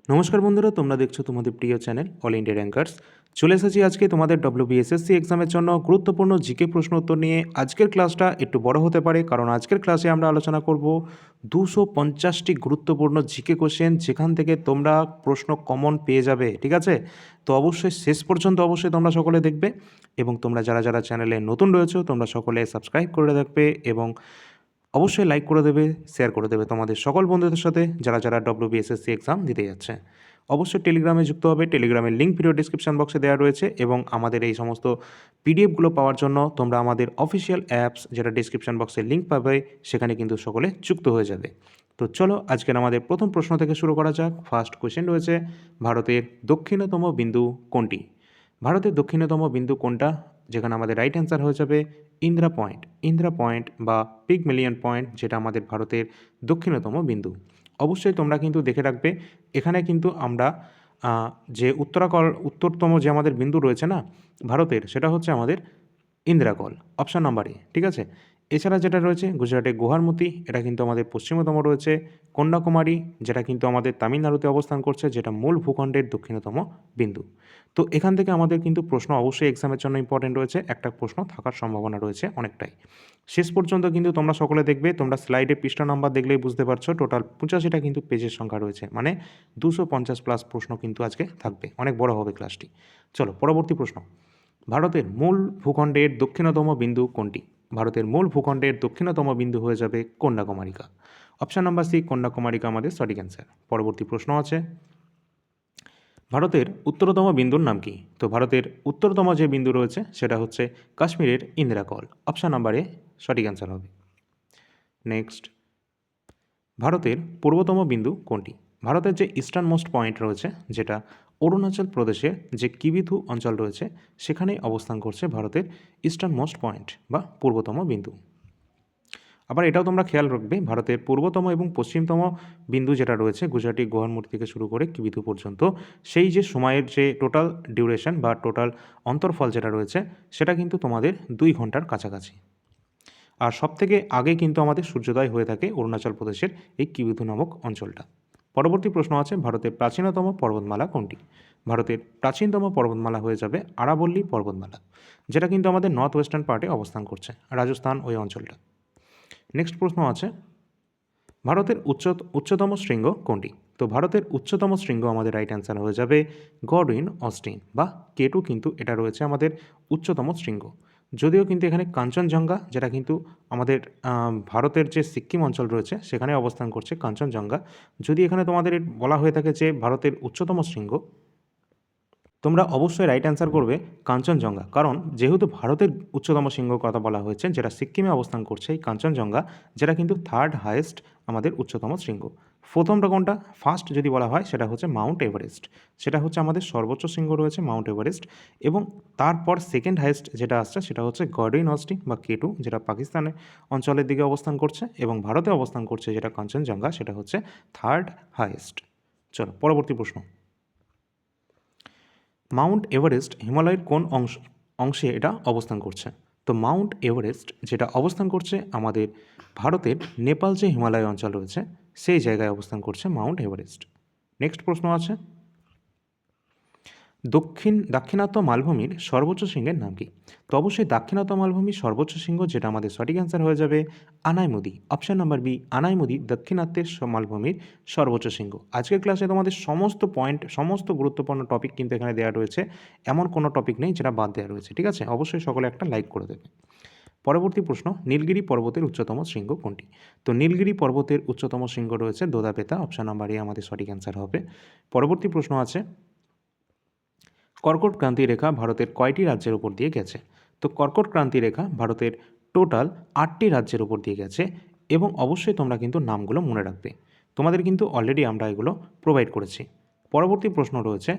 নমস্কার বন্ধুরা, তোমরা দেখছো তোমাদের প্রিয় চ্যানেল অল ইন্ডিয়া র্যাঙ্কার্স। চলে এসেছি আজকে তোমাদের WBSSC এক্সামের জন্য গুরুত্বপূর্ণ জিকে প্রশ্ন উত্তর নিয়ে। আজকের ক্লাসটা একটু বড় হতে পারে, কারণ আজকের ক্লাসে আমরা আলোচনা করব 250টি গুরুত্বপূর্ণ জিকে কোশ্চেন, যেখান থেকে তোমরা প্রশ্ন কমন পেয়ে যাবে। ঠিক আছে, তো অবশ্যই শেষ পর্যন্ত অবশ্যই তোমরা সকলে দেখবে, এবং তোমরা যারা যারা চ্যানেলে নতুন রয়েছো তোমরা সকলে সাবস্ক্রাইব করে রাখবে, এবং অবশ্যই লাইক করে দেবে, শেয়ার করে দেবে তোমাদের সকল বন্ধুদের সাথে যারা যারা WBSSC এক্সাম দিতে যাচ্ছে। অবশ্যই টেলিগ্রামে যুক্ত হবে, টেলিগ্রামের লিঙ্ক ভিডিও ডিসক্রিপশন বক্সে দেওয়া রয়েছে, এবং আমাদের এই সমস্ত পিডিএফগুলো পাওয়ার জন্য তোমরা আমাদের অফিসিয়াল অ্যাপস, যেটা ডিসক্রিপশন বক্সে লিঙ্ক পাবে, সেখানে কিন্তু সকলে যুক্ত হয়ে যাবে। তো চলো আজকের আমাদের প্রথম প্রশ্ন থেকে শুরু করা যাক। ফার্স্ট কোয়েশ্চেন রয়েছে, ভারতের দক্ষিণতম বিন্দু কোনটি? ভারতের দক্ষিণতম বিন্দু কোনটা? যেখানে আমাদের রাইট অ্যান্সার হয়ে যাবে ইন্দিরা পয়েন্ট। ইন্দিরা পয়েন্ট বা পিগমিলিয়ন পয়েন্ট, যেটা আমাদের ভারতের দক্ষিণতম বিন্দু। অবশ্যই তোমরা কিন্তু দেখে রাখবে, এখানে কিন্তু আমরা যে উত্তরতম যে আমাদের বিন্দু রয়েছে না ভারতের, সেটা হচ্ছে আমাদের ইন্দিরাকল, অপশান নাম্বার এ। ঠিক আছে, এছাড়া যেটা রয়েছে গুজরাটের গুহারমতি, এটা কিন্তু আমাদের পশ্চিমতম রয়েছে। কন্যাকুমারী, যেটা কিন্তু আমাদের তামিলনাড়ুতে অবস্থান করছে, যেটা মূল ভূখণ্ডের দক্ষিণতম বিন্দু। তো এখান থেকে আমাদের কিন্তু প্রশ্ন অবশ্যই এক্সামের জন্য ইম্পর্টেন্ট রয়েছে, একটা প্রশ্ন থাকার সম্ভাবনা রয়েছে অনেকটাই। শেষ পর্যন্ত কিন্তু তোমরা সকলে দেখবে, তোমরা স্লাইডে পৃষ্ঠা নাম্বার দেখলেই বুঝতে পারছো, টোটাল 85টা কিন্তু পেজের সংখ্যা রয়েছে, মানে 250+ প্রশ্ন কিন্তু আজকে থাকবে, অনেক বড় হবে ক্লাসটি। চলো পরবর্তী প্রশ্ন, ভারতের মূল ভূখণ্ডের দক্ষিণতম বিন্দু কোনটি? ভারতের মূল ভূখণ্ডের দক্ষিণতম বিন্দু হয়ে যাবে Kanyakumarika. Option number C, Kanyakumarika আমাদের সঠিক অ্যান্সার। পরবর্তী প্রশ্ন আছে, ভারতের উত্তরতম বিন্দুর নাম কি? তো ভারতের উত্তরতম যে বিন্দু রয়েছে সেটা হচ্ছে কাশ্মীরের ইন্দিরাকল। অপশান নাম্বার এ সঠিক অ্যান্সার হবে। নেক্সট, ভারতের পূর্বতম বিন্দু কোনটি? ভারতের যে ইস্টার্ন মোস্ট পয়েন্ট রয়েছে, যেটা অরুণাচল প্রদেশের যে কিবিথু অঞ্চল রয়েছে, সেখানেই অবস্থান করছে ভারতের ইস্টার্ন মোস্ট পয়েন্ট বা পূর্বতম বিন্দু। আবার এটাও তোমরা খেয়াল রাখবে, ভারতের পূর্বতম এবং পশ্চিমতম বিন্দু যেটা রয়েছে গুজরাটি গুহারমূর্তি থেকে শুরু করে কিবিথু পর্যন্ত, সেই যে সময়ের যে টোটাল ডিউরেশন বা টোটাল অন্তর্ফল যেটা রয়েছে, সেটা কিন্তু তোমাদের 2 ঘন্টার কাছাকাছি। আর সবথেকে আগে কিন্তু আমাদের সূর্যোদয় হয়ে থাকে অরুণাচল প্রদেশের এই কিবিথু নামক অঞ্চলটা। পরবর্তী প্রশ্ন আছে, ভারতের প্রাচীনতম পর্বতমালা কোনটি? ভারতের প্রাচীনতম পর্বতমালা হয়ে যাবে আরাবল্লী পর্বতমালা, যেটা কিন্তু আমাদের নর্থ ওয়েস্টার্ন পার্টে অবস্থান করছে, রাজস্থান ওই অঞ্চলটা। নেক্সট প্রশ্ন আছে, ভারতের উচ্চতম শৃঙ্গ কোনটি? তো ভারতের উচ্চতম শৃঙ্গ আমাদের রাইট অ্যান্সার হয়ে যাবে গডউইন অস্টিন বা কেটু, কিন্তু এটা রয়েছে আমাদের উচ্চতম শৃঙ্গ। যদিও কিন্তু এখানে কাঞ্চনজঙ্ঘা, যেটা কিন্তু আমাদের ভারতের যে সিক্কিম অঞ্চল রয়েছে সেখানে অবস্থান করছে কাঞ্চনজঙ্ঘা। যদি এখানে তোমাদের বলা হয়ে থাকে যে ভারতের উচ্চতম শৃঙ্গ, তোমরা অবশ্যই রাইট অ্যান্সার করবে কাঞ্চনজঙ্ঘা, কারণ যেহেতু ভারতের উচ্চতম শৃঙ্গর কথা বলা হয়েছে, যেটা সিক্কিমে অবস্থান করছে এই কাঞ্চনজঙ্ঘা, যেটা কিন্তু থার্ড হাইয়েস্ট আমাদের উচ্চতম শৃঙ্গ। প্রথমটা কোনটা? ফার্স্ট যদি বলা হয় সেটা হচ্ছে মাউন্ট এভারেস্ট, সেটা হচ্ছে আমাদের সর্বোচ্চ শৃঙ্গ রয়েছে মাউন্ট এভারেস্ট। এবং তারপর সেকেন্ড হাইয়েস্ট যেটা আসছে সেটা হচ্ছে গডউইন অস্টিন বা কেটু, যেটা পাকিস্তানের অঞ্চলের দিকে অবস্থান করছে, এবং ভারতে অবস্থান করছে যেটা কাঞ্চনজঙ্ঘা, সেটা হচ্ছে থার্ড হাইয়েস্ট। চলো পরবর্তী প্রশ্ন, মাউন্ট এভারেস্ট হিমালয়ের কোন অংশে এটা অবস্থান করছে? তো মাউন্ট এভারেস্ট যেটা অবস্থান করছে আমাদের ভারতের নেপাল যে হিমালয় অঞ্চল রয়েছে, সেই জায়গায় অবস্থান করছে মাউন্ট এভারেস্ট। নেক্সট প্রশ্ন আছে, দাক্ষিণাত্য মালভূমির সর্বোচ্চ শৃঙ্গের নাম কি? তো অবশ্যই দাক্ষিণাত্য মালভূমির সর্বোচ্চ শৃঙ্গ, যেটা আমাদের সঠিক অ্যান্সার হয়ে যাবে Anamudi. Option number B, Anamudi দাক্ষিণাত্যের মালভূমির সর্বোচ্চ শৃঙ্গ। আজকের ক্লাসে তোমাদের সমস্ত পয়েন্ট, সমস্ত গুরুত্বপূর্ণ টপিক কিন্তু এখানে দেওয়া রয়েছে, এমন কোনো টপিক নেই যেটা বাদ দেওয়া রয়েছে। ঠিক আছে, অবশ্যই সকলে একটা লাইক করে দেবে। পরবর্তী প্রশ্ন, নীলগিরি পর্বতের উচ্চতম শৃঙ্গ কোনটি? তো নীলগিরি পর্বতের উচ্চতম শৃঙ্গ রয়েছে দোদাপেতা। অপশান নাম্বার এ আমাদের সঠিক অ্যান্সার হবে। পরবর্তী প্রশ্ন আছে, কর্কট ক্রান্তি রেখা ভারতের কয়টি রাজ্যের উপর দিয়ে গেছে? তো কর্কট ক্রান্তি রেখা ভারতের টোটাল 8টি রাজ্যের উপর দিয়ে গেছে, এবং অবশ্যই তোমরা কিন্তু নামগুলো মনে রাখবে, তোমাদের কিন্তু অলরেডি আমরা এগুলো প্রোভাইড করেছি। পরবর্তী প্রশ্ন রয়েছে,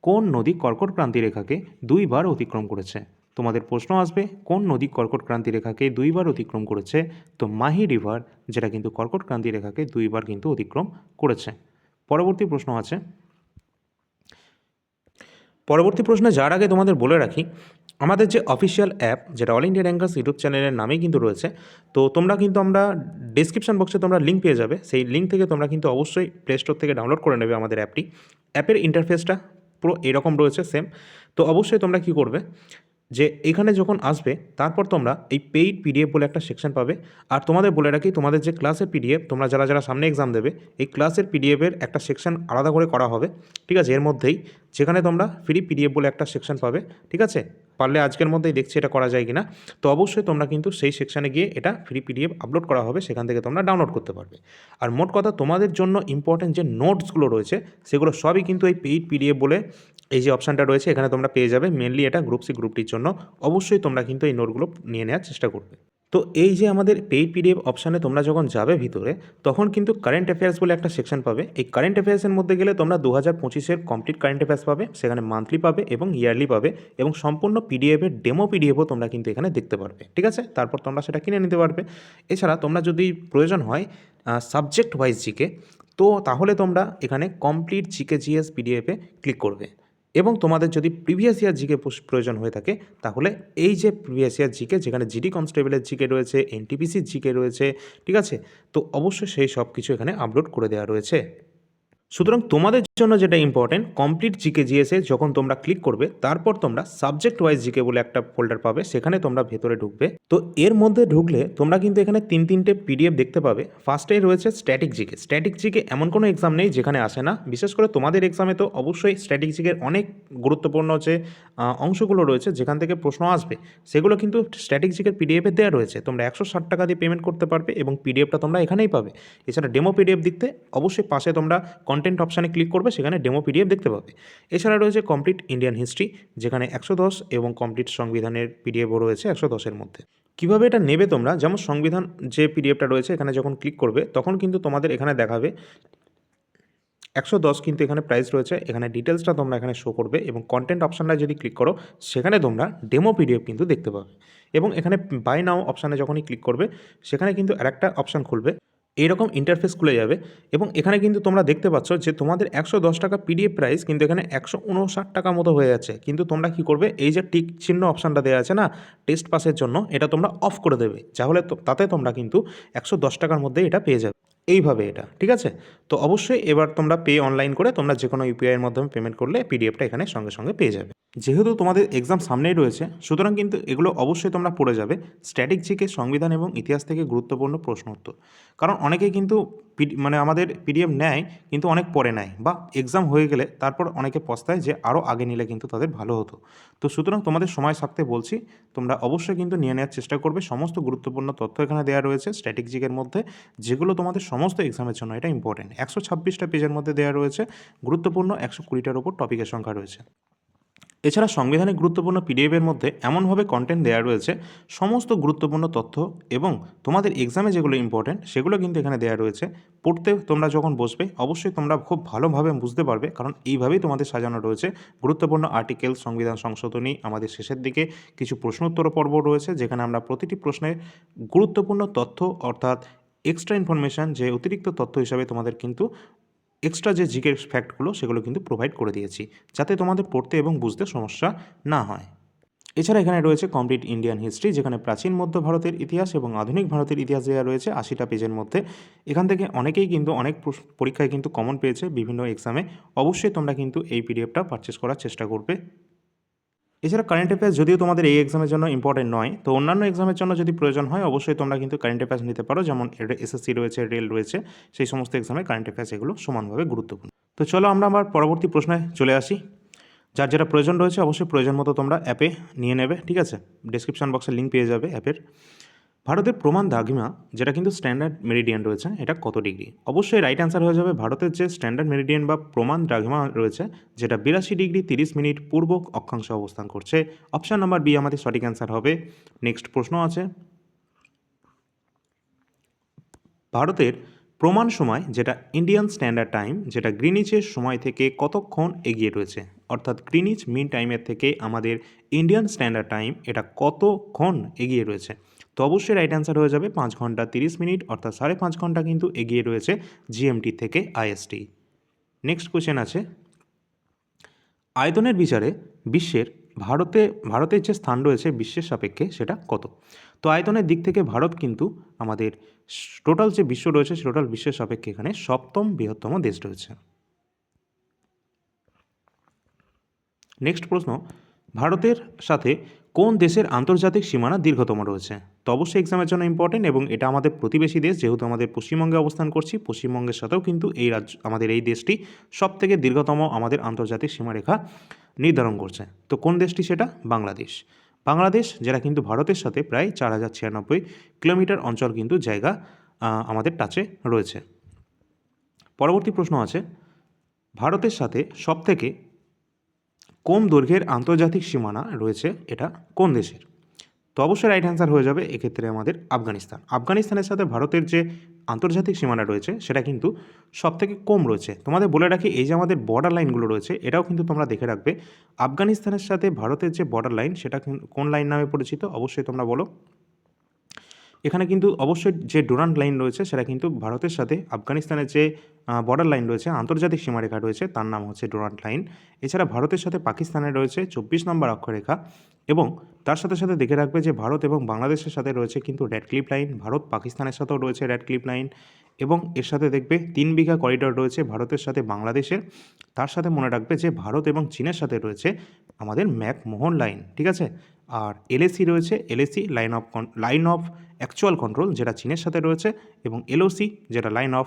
কোন নদী কর্কট ক্রান্তি রেখাকে 2বার অতিক্রম করেছে? তোমাদের প্রশ্ন আসবে, কোন নদী কর্কট ক্রান্তি রেখাকে 2বার অতিক্রম করেছে? তো মাহি রিভার, যেটা কিন্তু কর্কট ক্রান্তি রেখাকে 2বার কিন্তু অতিক্রম করেছে। পরবর্তী প্রশ্ন আছে, পরবর্তী প্রশ্নে যার আগে তোমাদের বলে রাখি, আমাদের যে অফিসিয়াল অ্যাপ যেটা অল ইন্ডিয়া র্যাঙ্কার্স ইউটিউব চ্যানেলের নামেই কিন্তু রয়েছে, তো তোমরা কিন্তু আমরা ডেসক্রিপশন বক্সে তোমরা লিঙ্ক পেয়ে যাবে, সেই লিঙ্ক থেকে তোমরা কিন্তু অবশ্যই প্লে স্টোর থেকে ডাউনলোড করে নেবে আমাদের অ্যাপটি। অ্যাপের ইন্টারফেসটা পুরো এরকম রয়েছে সেম। তো অবশ্যই তোমরা কী করবে যে এখানে যখন আসবে তারপর তোমরা এই পেইড পিডিএফ বলে একটা সেকশন পাবে। আর তোমাদের বলে রাখি, তোমাদের যে ক্লাসের পিডিএফ তোমরা যারা যারা সামনে এক্সাম দেবে, এই ক্লাসের পিডিএফের একটা সেকশন আলাদা করে করা হবে, ঠিক আছে, এর মধ্যেই, যেখানে তোমরা ফ্রি পিডিএফ বলে একটা সেকশন পাবে, ঠিক আছে। পারলে আজকের মধ্যেই দেখছি এটা করা যায় কিনা। তো অবশ্যই তোমরা কিন্তু সেই সেকশানে গিয়ে এটা ফ্রি পিডিএফ আপলোড করা হবে, সেখান থেকে তোমরা ডাউনলোড করতে পারবে। আর মোট কথা, তোমাদের জন্য ইম্পর্টেন্ট যে নোটসগুলো রয়েছে সেগুলো সবই কিন্তু এই পেইড পিডিএফ বলে এই যে অপশানটা রয়েছে এখানে তোমরা পেয়ে যাবে। মেনলি এটা গ্রুপ সি গ্রুপটির জন্য। অবশ্যই তোমরা কিন্তু এই নোটগুলো নিয়ে নেওয়ার চেষ্টা করবে। তো এই যে আমাদের পেইড পিডিএফ অপশানে তোমরা যখন যাবে ভিতরে, তখন কিন্তু কারেন্ট অ্যাফেয়ার্স বলে একটা সেকশন পাবে। এই কারেন্ট অ্যাফেয়ার্সের মধ্যে গেলে তোমরা 2025-এর কমপ্লিট কারেন্ট অ্যাফেয়ার্স পাবে, সেখানে মান্থলি পাবে এবং ইয়ারলি পাবে, এবং সম্পূর্ণ পিডিএফের ডেমো পিডিএফও তোমরা কিন্তু এখানে দেখতে পারবে, ঠিক আছে। তারপর তোমরা সেটা কিনে নিতে পারবে। এছাড়া তোমরা যদি প্রয়োজন হয় সাবজেক্ট ওয়াইজ জিকে, তো তাহলে তোমরা এখানে কমপ্লিট জিকে জিএস পিডিএফে ক্লিক করবে। এবং তোমাদের যদি প্রিভিয়াস ইয়ার জিকে প্রয়োজন হয়ে থাকে, তাহলে এই যে প্রিভিয়াস ইয়ার জিকে, যেখানে জিডি কনস্টেবলের জিকে রয়েছে, এনটিপিসির জিকে রয়েছে, ঠিক আছে, তো অবশ্যই সেই সব কিছু এখানে আপলোড করে দেওয়া রয়েছে। সুতরাং তোমাদের জন্য যেটা ইম্পর্টেন্ট, কমপ্লিট জিকে জিএসে যখন তোমরা ক্লিক করবে, তারপর তোমরা সাবজেক্ট ওয়াইজ জিকে বলে একটা ফোল্ডার পাবে, সেখানে তোমরা ভেতরে ঢুকবে। তো এর মধ্যে ঢুকলে তোমরা কিন্তু এখানে তিনটে পিডিএফ দেখতে পাবে। ফার্স্টেই রয়েছে স্ট্যাটিক জিকে। স্ট্যাটিক জিকে এমন কোনো এক্সাম নেই যেখানে আসে না, বিশেষ করে তোমাদের এক্সামে তো অবশ্যই স্ট্যাটিক জিকের অনেক গুরুত্বপূর্ণ যে অংশগুলো রয়েছে যেখান থেকে প্রশ্ন আসবে, সেগুলো কিন্তু স্ট্যাটিক জিকের পিডিএফে দেওয়া রয়েছে। তোমরা 160 টাকা দিয়ে পেমেন্ট করতে পারবে এবং পিডিএফটা তোমরা এখানেই পাবে। এছাড়া ডেমো পিডিএফ দেখতে অবশ্যই পাশে তোমরা কন্টেন্ট অপশানে ক্লিক করবে, সেখানে ডেমো পিডিএফ দেখতে পাবে। এছাড়া রয়েছে কমপ্লিট ইন্ডিয়ান হিস্ট্রি, যেখানে 110 এবং কমপ্লিট সংবিধানের পিডিএফও রয়েছে 110-এর মধ্যে। কীভাবে এটা নেবে তোমরা, যেমন সংবিধান যে পিডিএফটা রয়েছে এখানে যখন ক্লিক করবে, তখন কিন্তু তোমাদের এখানে দেখাবে 110 কিন্তু এখানে প্রাইস রয়েছে, এখানে ডিটেলসটা তোমরা এখানে শো করবে, এবং কন্টেন্ট অপশানটা যদি ক্লিক করো, সেখানে তোমরা ডেমো পিডিএফ কিন্তু দেখতে পাবে। এবং এখানে বাই নাও অপশানে যখনই ক্লিক করবে, সেখানে কিন্তু আরেকটা অপশান খুলবে, এইরকম ইন্টারফেস খুলে যাবে। এবং এখানে কিন্তু তোমরা দেখতে পাচ্ছ যে তোমাদের 110 টাকা পিডিএফ প্রাইস কিন্তু এখানে 159 টাকা মতো হয়ে যাচ্ছে। কিন্তু তোমরা কি করবে, এই যে টিক চিহ্ন অপশানটা দেওয়া আছে না টেস্ট পাসের জন্য, এটা তোমরা অফ করে দেবে, তাহলে তাতে তোমরা কিন্তু 110 টাকার মধ্যে এটা পেয়ে যাবে। এইভাবে এটা, ঠিক আছে। তো অবশ্যই এবার তোমরা পে অনলাইন করে তোমরা যে কোনো ইউপিআইয়ের মাধ্যমে পেমেন্ট করলে পিডিএফটা এখানে সঙ্গে সঙ্গে পেয়ে যাবে। যেহেতু তোমাদের এক্সাম সামনেই রয়েছে, সুতরাং কিন্তু এগুলো অবশ্যই তোমরা পড়ে যাবে। স্ট্যাটিক জিকে, সংবিধান এবং ইতিহাস থেকে গুরুত্বপূর্ণ প্রশ্ন উত্তর। কারণ অনেকেই কিন্তু মানে আমাদের পিডিএফ নেয় কিন্তু অনেক পরে নেয়, বা এক্সাম হয়ে গেলে তারপর অনেকে পস্তায় যে আরও আগে নিলে কিন্তু তাদের ভালো হতো। তো সুতরাং তোমাদের সময় থাকতে বলছি, তোমরা অবশ্যই কিন্তু নিয়ে নেওয়ার চেষ্টা করবে। সমস্ত গুরুত্বপূর্ণ তথ্য এখানে দেওয়া রয়েছে স্ট্যাটিক জিকের মধ্যে, যেগুলো তোমাদের সমস্ত এক্সামের জন্য এটা ইম্পর্টেন্ট। 126টা পেজের মধ্যে দেওয়া রয়েছে, গুরুত্বপূর্ণ 120টার ওপর টপিকের সংখ্যা রয়েছে। এছাড়া সংবিধানের গুরুত্বপূর্ণ পিডিএফের মধ্যে এমনভাবে কন্টেন্ট দেওয়া রয়েছে, সমস্ত গুরুত্বপূর্ণ তথ্য এবং তোমাদের এক্সামে যেগুলো ইম্পর্টেন্ট সেগুলো কিন্তু এখানে দেওয়া রয়েছে। পড়তে তোমরা যখন বসবে, অবশ্যই তোমরা খুব ভালোভাবে বুঝতে পারবে, কারণ এইভাবেই তোমাদের সাজানো রয়েছে। গুরুত্বপূর্ণ আর্টিকেল, সংবিধান সংশোধনী, আমাদের শেষের দিকে কিছু প্রশ্ন উত্তর পর্ব রয়েছে, যেখানে আমরা প্রতিটি প্রশ্নের গুরুত্বপূর্ণ তথ্য, অর্থাৎ এক্সট্রা ইনফরমেশান, যে অতিরিক্ত তথ্য হিসাবে তোমাদের কিন্তু এক্সট্রা যে জিকের ফ্যাক্টগুলো সেগুলো কিন্তু প্রোভাইড করে দিয়েছি, যাতে তোমাদের পড়তে এবং বুঝতে সমস্যা না হয়। এছাড়া এখানে রয়েছে কমপ্লিট ইন্ডিয়ান হিস্ট্রি, যেখানে প্রাচীন মধ্য ভারতের ইতিহাস এবং আধুনিক ভারতের ইতিহাস দেওয়া রয়েছে 80টা পেজের মধ্যে। এখান থেকে অনেকেই কিন্তু অনেক পরীক্ষায় কিন্তু কমন পেয়েছে বিভিন্ন এক্সামে। অবশ্যই তোমরা কিন্তু এই পিডিএফটা পারচেস করার চেষ্টা করবে। এছাড়া কারেন্ট অ্যাফেয়ার্স যদিও তোমাদের এই এক্সামের জন্য ইম্পর্টেন্ট নয়, তো অন্যান্য এক্সামের জন্য যদি প্রয়োজন হয়, অবশ্যই তোমরা কিন্তু কারেন্ট অ্যাফেয়ার্স নিতে পারো, যেমন এসএসসি রয়েছে, রেল রয়েছে, সেই সমস্ত এক্সামে কারেন্ট অ্যাফেয়ার্স এগুলো সমানভাবে গুরুত্বপূর্ণ। তো চলো আমরা আবার পরবর্তী প্রশ্নে চলে আসি। যার যেটা প্রয়োজন রয়েছে অবশ্যই প্রয়োজন মতো তোমরা অ্যাপে নিয়ে নেবে, ঠিক আছে। ডেসক্রিপশন বক্সে লিঙ্ক পেয়ে যাবে অ্যাপের। ভারতের প্রমাণ দ্রাঘিমা, যেটা কিন্তু স্ট্যান্ডার্ড মেরিডিয়ান রয়েছে, এটা কত ডিগ্রি? অবশ্যই রাইট অ্যান্সার হয়ে যাবে ভারতের যে স্ট্যান্ডার্ড মেরিডিয়ান বা প্রমাণ দ্রাঘিমা রয়েছে, যেটা 82 ডিগ্রি 30 মিনিট পূর্ব অক্ষাংশে অবস্থান করছে। অপশান নাম্বার বি আমাদের সঠিক অ্যান্সার হবে। নেক্সট প্রশ্ন আছে, ভারতের প্রমাণ সময়, যেটা ইন্ডিয়ান স্ট্যান্ডার্ড টাইম, যেটা গ্রিনিচের সময় থেকে কতক্ষণ এগিয়ে রয়েছে? অর্থাৎ গ্রিনিচ মিন টাইমের থেকে আমাদের ইন্ডিয়ান স্ট্যান্ডার্ড টাইম এটা কতক্ষণ এগিয়ে রয়েছে? তো অবশ্যই রাইট অ্যান্সার হয়ে যাবে 5 ঘন্টা 30 মিনিট, অর্থাৎ 5.5 ঘন্টা কিন্তু এগিয়ে রয়েছে জিএমটি থেকে আইএসটি। নেক্সট কোয়েশ্চেন আছে, আয়তনের বিচারে বিশ্বের ভারতের যে স্থান রয়েছে বিশ্বের সাপেক্ষে সেটা কত? তো আয়তনের দিক থেকে ভারত কিন্তু আমাদের টোটাল যে বিশ্ব রয়েছে টোটাল বিশ্বের সাপেক্ষে এখানে সপ্তম বৃহত্তম দেশ রয়েছে। নেক্সট প্রশ্ন, ভারতের সাথে কোন দেশের আন্তর্জাতিক সীমানা দীর্ঘতম রয়েছে? তো অবশ্যই এক্সামের জন্য ইম্পর্টেন্ট এবং এটা আমাদের প্রতিবেশী দেশ, যেহেতু আমাদের পশ্চিমবঙ্গে অবস্থান করছি, পশ্চিমবঙ্গের সাথেও কিন্তু আমাদের এই দেশটি সবথেকে দীর্ঘতম আমাদের আন্তর্জাতিক সীমারেখা নির্ধারণ করছে। তো কোন দেশটি সেটা? বাংলাদেশ। বাংলাদেশ যেটা কিন্তু ভারতের সাথে প্রায় 4096 কিলোমিটার অঞ্চল কিন্তু জায়গা আমাদের টাচে রয়েছে। পরবর্তী প্রশ্ন আছে, ভারতের সাথে সবথেকে কম দৈর্ঘ্যের আন্তর্জাতিক সীমানা রয়েছে এটা কোন দেশের? তো অবশ্যই রাইট অ্যান্সার হয়ে যাবে এক্ষেত্রে আমাদের আফগানিস্তান। আফগানিস্তানের সাথে ভারতের যে আন্তর্জাতিক সীমানা রয়েছে সেটা কিন্তু সবথেকে কম রয়েছে। তোমাদের বলে রাখি, এই যে আমাদের বর্ডার লাইনগুলো রয়েছে এটাও কিন্তু তোমরা দেখে রাখবে। আফগানিস্তানের সাথে ভারতের যে বর্ডার লাইন সেটা কোন লাইন নামে পরিচিত অবশ্যই তোমরা বলো। এখানে কিন্তু অবশ্যই যে ডুরান্ট লাইন রয়েছে সেটা কিন্তু ভারতের সাথে আফগানিস্তানের যে বর্ডার লাইন রয়েছে, আন্তর্জাতিক সীমারেখা রয়েছে, তার নাম হচ্ছে ডুরান্ট লাইন। এছাড়া ভারতের সাথে পাকিস্তানের রয়েছে 24 নম্বর অক্ষরেখা এবং তার সাথে সাথে দেখে রাখবে যে ভারত এবং বাংলাদেশের সাথে রয়েছে কিন্তু রেড ক্লিফ লাইন, ভারত পাকিস্তানের সাথেও রয়েছে রেড ক্লিফ লাইন এবং এর সাথে দেখবে 3 বিঘা করিডর রয়েছে ভারতের সাথে বাংলাদেশের। তার সাথে মনে রাখবে যে ভারত এবং চীনের সাথে রয়েছে আমাদের ম্যাকমোহন লাইন, ঠিক আছে। আর এলএসি রয়েছে, LAC line of actual control, যেটা চীনের সাথে রয়েছে, এবং এলওসি যেটা লাইন অফ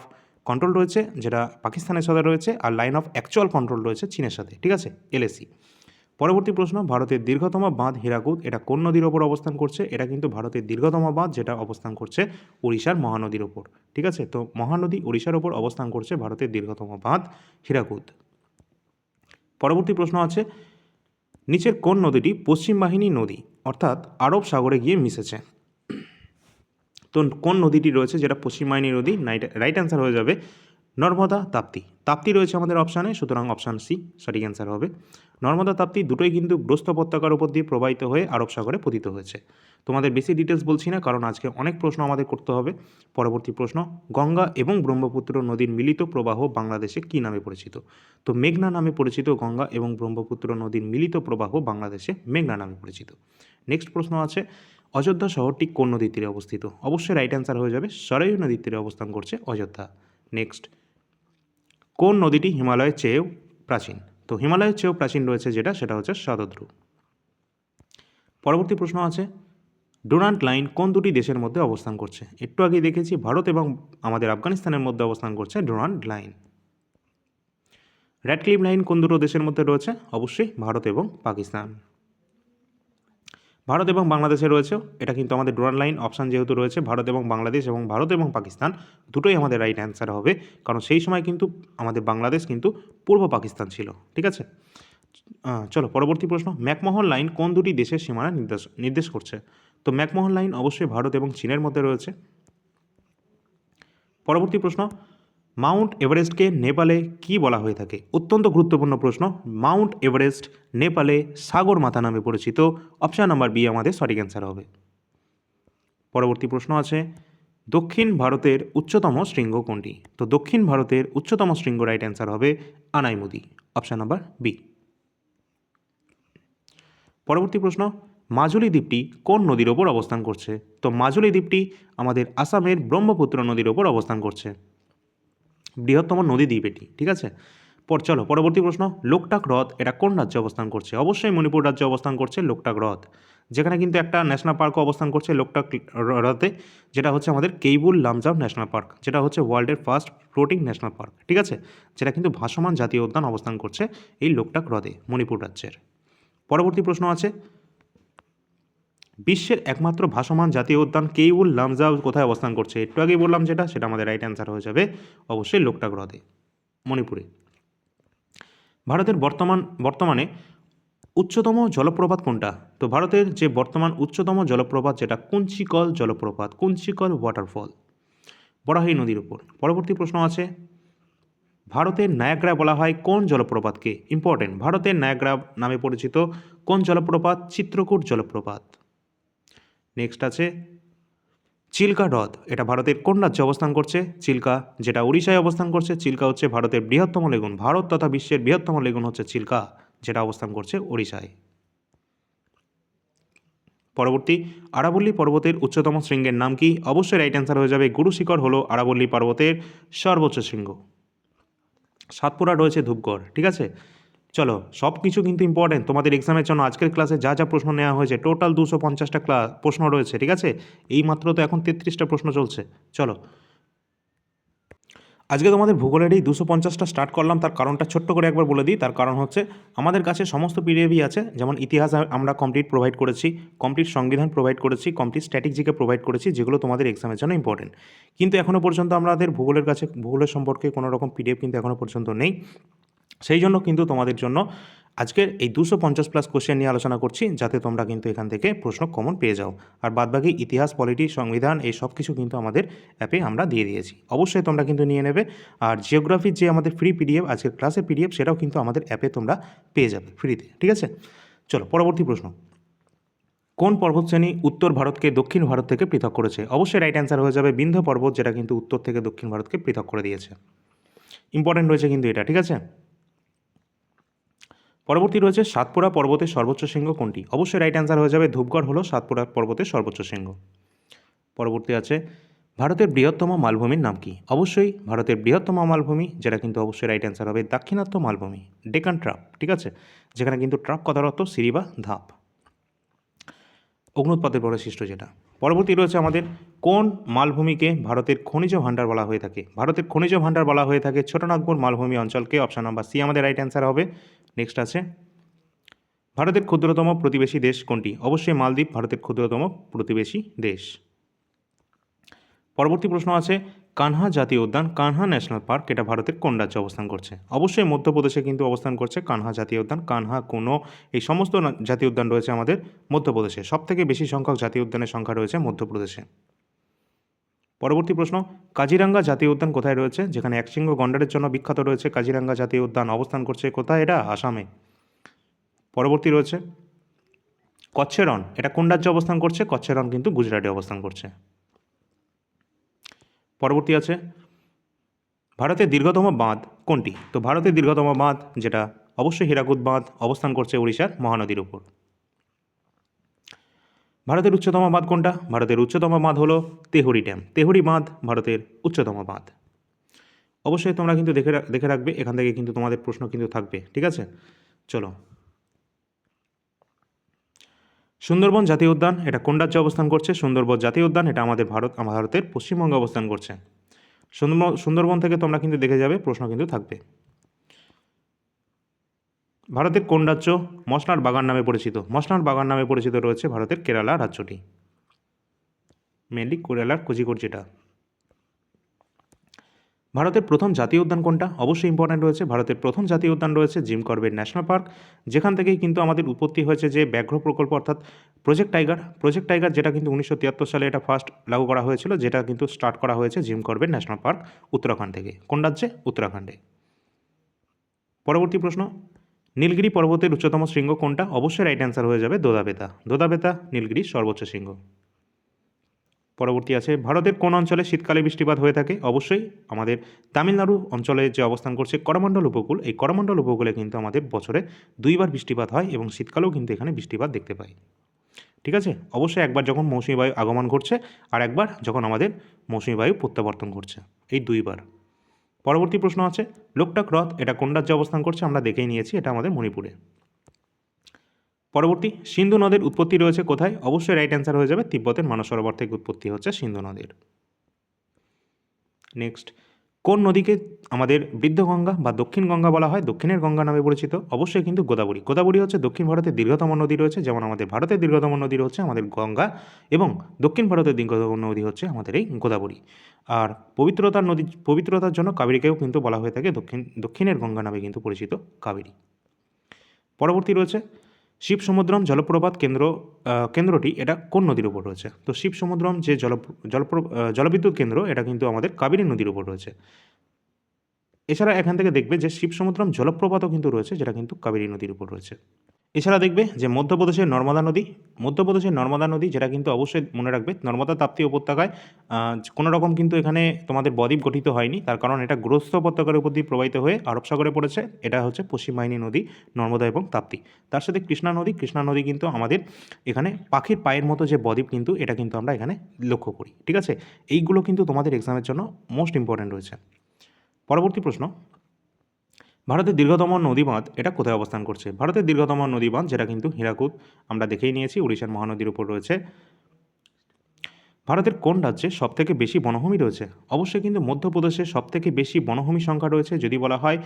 কন্ট্রোল রয়েছে যেটা পাকিস্তানের সাথে রয়েছে, আর লাইন অফ অ্যাকচুয়াল কন্ট্রোল রয়েছে চীনের সাথে, ঠিক আছে, এলএসি। পরবর্তী প্রশ্ন, ভারতের দীর্ঘতম বাঁধ হীরাকুদ এটা কোন নদীর ওপর অবস্থান করছে? এটা কিন্তু ভারতের দীর্ঘতম বাঁধ, যেটা অবস্থান করছে উড়িষ্যার মহানদীর ওপর, ঠিক আছে। তো মহানদী উড়িষ্যার ওপর অবস্থান করছে ভারতের দীর্ঘতম বাঁধ হীরাকুদ। পরবর্তী প্রশ্ন আছে, নিচের কোন নদীটি পশ্চিম বাহিনী নদী অর্থাৎ আরব সাগরে গিয়ে মিশেছে? তো কোন নদীটি রয়েছে যেটা পশ্চিম বাহিনী নদী? রাইট অ্যান্সার হয়ে যাবে নর্মদা তাপ্তি। তাপ্তি রয়েছে আমাদের অপশানে, সুতরাং অপশান সি সঠিক অ্যান্সার হবে। নর্মদা তাপ্তি দুটোই কিন্তু গ্রস্ত উপত্যকার উপর দিয়ে প্রবাহিত হয়ে আরব সাগরে পতিত হয়েছে। তোমাদের বেশি ডিটেলস বলছি না, কারণ আজকে অনেক প্রশ্ন আমাদের করতে হবে। পরবর্তী প্রশ্ন, গঙ্গা এবং ব্রহ্মপুত্র নদীর মিলিত প্রবাহ বাংলাদেশে কী নামে পরিচিত? তো মেঘনা নামে পরিচিত গঙ্গা এবং ব্রহ্মপুত্র নদীর মিলিত প্রবাহ বাংলাদেশে মেঘনা নামে পরিচিত। নেক্সট প্রশ্ন আছে, অযোধ্যা শহরটি কোন নদীর তীরে অবস্থিত? অবশ্যই রাইট অ্যান্সার হয়ে যাবে সরাইউ নদীর তীরে অবস্থান করছে অযোধ্যা। নেক্সট, কোন নদীটি হিমালয়ের চেয়েও প্রাচীন? তো হিমালয়ের চেয়েও প্রাচীন রয়েছে যেটা, সেটা হচ্ছে শতদ্রু। পরবর্তী প্রশ্ন আছে, ডুরান্ট লাইন কোন দুটি দেশের মধ্যে অবস্থান করছে? একটু আগে দেখেছি ভারত এবং আমাদের আফগানিস্তানের মধ্যে অবস্থান করছে Durand line. Red cliff line কোন দুটো দেশের মধ্যে রয়েছে? অবশ্যই ভারত এবং পাকিস্তান। ভারত এবং বাংলাদেশে রয়েছে, এটা কিন্তু আমাদের ডুরান্ট লাইন অপশান যেহেতু রয়েছে ভারত এবং বাংলাদেশ এবং ভারত এবং পাকিস্তান দুটোই আমাদের রাইট অ্যান্সার হবে, কারণ সেই সময় কিন্তু আমাদের বাংলাদেশ কিন্তু পূর্ব পাকিস্তান ছিল, ঠিক আছে। চলো পরবর্তী প্রশ্ন, ম্যাকমোহন লাইন কোন দুটি দেশের সীমানা নির্দেশ করছে? তো ম্যাকমোহন লাইন অবশ্যই ভারত এবং চীনের মধ্যে রয়েছে। পরবর্তী প্রশ্ন, মাউন্ট এভারেস্টকে নেপালে কি বলা হয়ে থাকে? অত্যন্ত গুরুত্বপূর্ণ প্রশ্ন। মাউন্ট এভারেস্ট নেপালে সাগর মাথা নামে পরিচিত। অপশান নাম্বার বি আমাদের সঠিক অ্যান্সার হবে। পরবর্তী প্রশ্ন আছে, দক্ষিণ ভারতের উচ্চতম শৃঙ্গ কোনটি? তো দক্ষিণ ভারতের উচ্চতম শৃঙ্গ রাইট অ্যান্সার হবে আনাইমুদি। Option number B. পরবর্তী প্রশ্ন, মাজুলি দ্বীপটি কোন নদীর ওপর অবস্থান করছে? তো মাজুলি দ্বীপটি আমাদের আসামের ব্রহ্মপুত্র নদীর ওপর অবস্থান করছে। বৃহত্তম নদী দ্বীপ এটি, ঠিক আছে। চলো পরবর্তী প্রশ্ন, লোকটাক হ্রদ এটা কোন রাজ্যে অবস্থান করছে? অবশ্যই মণিপুর রাজ্যে অবস্থান করছে লোকটাক হ্রদ, যেখানে কিন্তু একটা ন্যাশনাল পার্কও অবস্থান করছে লোকটাক হ্রদে, যেটা হচ্ছে আমাদের কেইবুল লামজাও ন্যাশনাল পার্ক, যেটা হচ্ছে ওয়ার্ল্ডের ফার্স্ট ফ্লোটিং ন্যাশনাল পার্ক, ঠিক আছে, যেটা কিন্তু ভাসমান জাতীয় উদ্যান অবস্থান করছে এই লোকটাক হ্রদে মণিপুর রাজ্যের। পরবর্তী প্রশ্ন আছে, বিশ্বের একমাত্র ভাসমান জাতীয় উদ্যান কেইবুল লামজাও কোথায় অবস্থান করছে? একটু আগেই বললাম যেটা, সেটা আমাদের রাইট অ্যান্সার হয়ে যাবে অবশ্যই লোকটাক হ্রদে মণিপুরে। ভারতের বর্তমানে উচ্চতম জলপ্রপাত কোনটা? তো ভারতের যে বর্তমান উচ্চতম জলপ্রপাত যেটা কুঞ্চিকল জলপ্রপাত, কুঞ্চিকল ওয়াটারফল, বরাহী নদীর উপর। পরবর্তী প্রশ্ন আছে, ভারতের নায়াগ্রা বলা হয় কোন জলপ্রপাতকে? ইম্পর্টেন্ট, ভারতের নায়াগ্রা নামে পরিচিত কোন জলপ্রপাত? চিত্রকূট জলপ্রপাত। নেক্সট আছে, চিল্কা হ্রদ এটা ভারতের কোন রাজ্যে অবস্থান করছে? চিল্কা, যেটা উড়িষ্যায় অবস্থান করছে। চিল্কা হচ্ছে ভারতের বৃহত্তম লেগুন, ভারত তথা বিশ্বের বৃহত্তম লেগুন হচ্ছে চিল্কা, যেটা অবস্থান করছে উড়িষ্যায়। পরবর্তী, আরাবল্লী পর্বতের উচ্চতম শৃঙ্গের নাম কি? অবশ্যই রাইট অ্যান্সার হয়ে যাবে গুরু শিখর হলো আরাবল্লী পর্বতের সর্বোচ্চ শৃঙ্গ। সাতপুরা রয়েছে ধূপগড়। ঠিক আছে, চলো সব কিছু কিন্তু ইম্পর্টেন্ট তোমাদের এক্সামের জন্য। আজকের ক্লাসে যা যা প্রশ্ন নেওয়া হয়েছে টোটাল 250টা প্রশ্ন রয়েছে। ঠিক আছে, এই মাত্র তো এখন 33টা প্রশ্ন চলছে। চলো আজকে তোমাদের ভূগোলের এই 250টা স্টার্ট করলাম, তার কারণটা ছোট্ট করে একবার বলে দিই। তার কারণ হচ্ছে আমাদের কাছে সমস্ত পিডিএফই আছে, যেমন ইতিহাস আমরা কমপ্লিট প্রোভাইড করেছি, কমপ্লিট সংবিধান প্রোভাইড করেছি, কমপ্লিট স্ট্র্যাটেজিকে প্রোভাইড করেছি, যেগুলো তোমাদের এক্সামের জন্য ইম্পর্টেন্ট। কিন্তু এখনও পর্যন্ত আমাদের ভূগোলের সম্পর্কে কোনো রকম পিডিএফ কিন্তু এখনও পর্যন্ত নেই। সেই জন্য কিন্তু তোমাদের জন্য আজকের এই 250+ কোশ্চেন নিয়ে আলোচনা করছি, যাতে তোমরা কিন্তু এখান থেকে প্রশ্ন কমন পেয়ে যাও। আর বাদবাকি ইতিহাস, পলিটি, সংবিধান এই সব কিছু কিন্তু আমাদের অ্যাপে আমরা দিয়ে দিয়েছি, অবশ্যই তোমরা কিন্তু নিয়ে নেবে। আর জিওগ্রাফির যে আমাদের ফ্রি পিডিএফ, আজকের ক্লাসের পিডিএফ, সেটাও কিন্তু আমাদের অ্যাপে তোমরা পেয়ে যাবে ফ্রিতে। ঠিক আছে, চলো পরবর্তী প্রশ্ন। কোন পর্বতশ্রেণী উত্তর ভারতকে দক্ষিণ ভারত থেকে পৃথক করেছে? অবশ্যই রাইট অ্যান্সার হয়ে যাবে বিন্ধ্য পর্বত, যেটা কিন্তু উত্তর থেকে দক্ষিণ ভারতকে পৃথক করে দিয়েছে। ইম্পর্টেন্ট রয়েছে কিন্তু এটা। ঠিক আছে, পরবর্তী রয়েছে সাতপুরা পর্বতের সর্বোচ্চ শৃঙ্গ কোনটি? অবশ্যই রাইট অ্যান্সার হয়ে যাবে ধূপগড় হলো সাতপুরা পর্বতের সর্বোচ্চ শৃঙ্গ। পরবর্তী আছে ভারতের বৃহত্তম মালভূমির নাম কি? অবশ্যই ভারতের বৃহত্তম মালভূমি, যেটা কিন্তু অবশ্যই রাইট অ্যান্সার হবে দাক্ষিণাত্য মালভূমি, ডেকান ট্রাপ। ঠিক আছে, যেখানে কিন্তু ট্রাপ কথার অর্থ সিঁড়ি বা ধাপ, অগ্নুৎপাতের পরে সৃষ্ট যেটা। পরবর্তী রয়েছে আমাদের কোন মালভূমিকে ভারতের খনিজ ভাণ্ডার বলা হয়ে থাকে? ভারতের খনিজ ভাণ্ডার বলা হয়ে থাকে ছোটনাগপুর মালভূমি অঞ্চলকে। অপশান নাম্বার সি আমাদের রাইট অ্যান্সার হবে। নেক্সট আছে ভারতের ক্ষুদ্রতম প্রতিবেশী দেশ কোনটি? অবশ্যই মালদ্বীপ ভারতের ক্ষুদ্রতম প্রতিবেশী দেশ। পরবর্তী প্রশ্ন আছে কানহা জাতীয় উদ্যান, কানহা ন্যাশনাল পার্ক, এটা ভারতের কোন রাজ্যে অবস্থান করছে? অবশ্যই মধ্যপ্রদেশে কিন্তু অবস্থান করছে কানহা জাতীয় উদ্যান। কানহা, কুনো, এই সমস্ত জাতীয় উদ্যান রয়েছে আমাদের মধ্যপ্রদেশে। সবথেকে বেশি সংখ্যক জাতীয় উদ্যানের সংখ্যা রয়েছে মধ্যপ্রদেশে। পরবর্তী প্রশ্ন কাজিরাঙ্গা জাতীয় উদ্যান কোথায় রয়েছে? যেখানে একশৃঙ্গ গন্ডারের জন্য বিখ্যাত রয়েছে কাজিরাঙ্গা জাতীয় উদ্যান, অবস্থান করছে কোথায়? এটা আসামে। পরবর্তী রয়েছে কচ্ছের রণ, এটা কোন রাজ্যে অবস্থান করছে? কচ্ছের রণ কিন্তু গুজরাটে অবস্থান করছে। পরবর্তী আছে ভারতের দীর্ঘতম বাঁধ কোনটি? তো ভারতের দীর্ঘতম বাঁধ যেটা অবশ্যই হীরাকুদ বাঁধ, অবস্থান করছে উড়িষ্যার মহানদীর উপর। ভারতের উচ্চতম বাঁধ কোনটা? ভারতের উচ্চতম বাঁধ হলো তেহুরি ড্যাম, তেহুরি বাঁধ ভারতের উচ্চতম বাঁধ। অবশ্যই তোমরা কিন্তু দেখে রাখবে, এখান থেকে কিন্তু তোমাদের প্রশ্ন কিন্তু থাকবে। ঠিক আছে, চলো সুন্দরবন জাতীয় উদ্যান, এটা কোন রাজ্যে অবস্থান করছে? সুন্দরবন জাতীয় উদ্যান এটা ভারতের পশ্চিমবঙ্গে অবস্থান করছে। সুন্দরবন থেকে তোমরা কিন্তু দেখে যাবে, প্রশ্ন কিন্তু থাকবে। ভারতের কোন রাজ্য মসনার বাগান নামে পরিচিত? মসনার বাগান নামে পরিচিত রয়েছে ভারতের কেরালা রাজ্যটি, মেনলি কেরালার কোজিকোড যেটা। ভারতের প্রথম জাতীয় উদ্যান কোনটা? অবশ্যই ইম্পর্ট্যান্ট রয়েছে, ভারতের প্রথম জাতীয় উদ্যান রয়েছে জিম করবেট ন্যাশনাল পার্ক, যেখান থেকেই কিন্তু আমাদের উৎপত্তি হয়েছে যে ব্যাঘ্র প্রকল্প, অর্থাৎ প্রজেক্ট টাইগার, যেটা কিন্তু 1973 সালে এটা ফার্স্ট লাগু করা হয়েছিল, যেটা কিন্তু স্টার্ট করা হয়েছে Jim Corbett national park Uttarakhand থেকে। কোন রাজ্যে? উত্তরাখণ্ডে। পরবর্তী প্রশ্ন নীলগিরি পর্বতের উচ্চতম শৃঙ্গ কোনটা? অবশ্যই রাইট অ্যান্সার হয়ে যাবে দোদাবেতা, দোদাবেতা নীলগিরির সর্বোচ্চ শৃঙ্গ। পরবর্তী আছে ভারতের কোন অঞ্চলে শীতকালে বৃষ্টিপাত হয়ে থাকে? অবশ্যই আমাদের তামিলনাড়ু অঞ্চলে যে অবস্থান করছে করমণ্ডল উপকূল, এই করমণ্ডল উপকূলে কিন্তু আমাদের বছরে 2বার বৃষ্টিপাত হয় এবং শীতকালেও কিন্তু এখানে বৃষ্টিপাত দেখতে পাই। ঠিক আছে, অবশ্যই একবার যখন মৌসুমী বায়ু আগমন ঘটছে, আর একবার যখন আমাদের মৌসুমী বায়ু প্রত্যাবর্তন ঘটছে, এই 2বার। পরবর্তী প্রশ্ন আছে লোকটাক হ্রদ, এটা কোন রাজ্যে অবস্থান করছে? আমরা দেখেই নিয়েছি, এটা আমাদের মণিপুরে। পরবর্তী সিন্ধু নদের উৎপত্তি রয়েছে কোথায়? অবশ্যই রাইট অ্যান্সার হয়ে যাবে তিব্বতের মানস সরোবর থেকে উৎপত্তি হচ্ছে সিন্ধু নদের। নেক্সট কোন নদীকে আমাদের বৃদ্ধ গঙ্গা বা দক্ষিণ গঙ্গা বলা হয়? দক্ষিণের গঙ্গা নামে পরিচিত। অবশ্যই কিন্তু গোদাবরী, গোদাবরী হচ্ছে দক্ষিণ ভারতের দীর্ঘতম নদী রয়েছে, যেমন আমাদের ভারতের দীর্ঘতম নদী হচ্ছে আমাদের গঙ্গা, এবং দক্ষিণ ভারতের দীর্ঘতম নদী হচ্ছে আমাদের এই গোদাবরী। আর পবিত্রতার জন্য কাবেরীকেও কিন্তু বলা হয়ে থাকে দক্ষিণের গঙ্গা নামে কিন্তু পরিচিত কাবেরী। পরবর্তী রয়েছে শিব সমুদ্রম জলপ্রপাত কেন্দ্রটি এটা কোন নদীর উপর রয়েছে? তো শিব সমুদ্রম যে জলবিদ্যুৎ কেন্দ্র, এটা কিন্তু আমাদের কাবেরী নদীর উপর রয়েছে। এছাড়া এখান থেকে দেখবে যে শিব সমুদ্রম জলপ্রপাতও কিন্তু রয়েছে, যেটা কিন্তু কাবেরী নদীর উপর রয়েছে। এছাড়া দেখবে যে মধ্যপ্রদেশের নর্মদা নদী যেটা কিন্তু অবশ্যই মনে রাখবে নর্মদা তাপ্তি উপত্যকায় কোনো রকম কিন্তু এখানে তোমাদের বদ্বীপ গঠিত হয়নি, তার কারণ এটা গ্রস্ত উপত্যকার উপর দিয়ে প্রবাহিত হয়ে আরব সাগরে পড়েছে। এটা হচ্ছে পশ্চিম বাহিনী নদী নর্মদা এবং তাপ্তি। তার সাথে কৃষ্ণা নদী কিন্তু আমাদের এখানে পাখির পায়ের মতো যে বদ্বীপ কিন্তু এটা কিন্তু আমরা এখানে লক্ষ্য করি। ঠিক আছে, এইগুলো কিন্তু তোমাদের এক্সামের জন্য মোস্ট ইম্পর্ট্যান্ট রয়েছে। পরবর্তী প্রশ্ন, ভারতের দীর্ঘতম নদীবাঁধ এটা কোথায় অবস্থান করছে? ভারতের দীর্ঘতম নদীবাঁধ যেটা কিন্তু হীরাকুদ আমরা দেখেই নিয়েছি, উড়িষ্যার মহানদীর উপর রয়েছে। ভারতের কোন রাজ্যে সবথেকে বেশি বনভূমি রয়েছে? অবশ্যই কিন্তু মধ্যপ্রদেশে সবথেকে বেশি বনভূমি সংখ্যা রয়েছে। যদি বলা হয়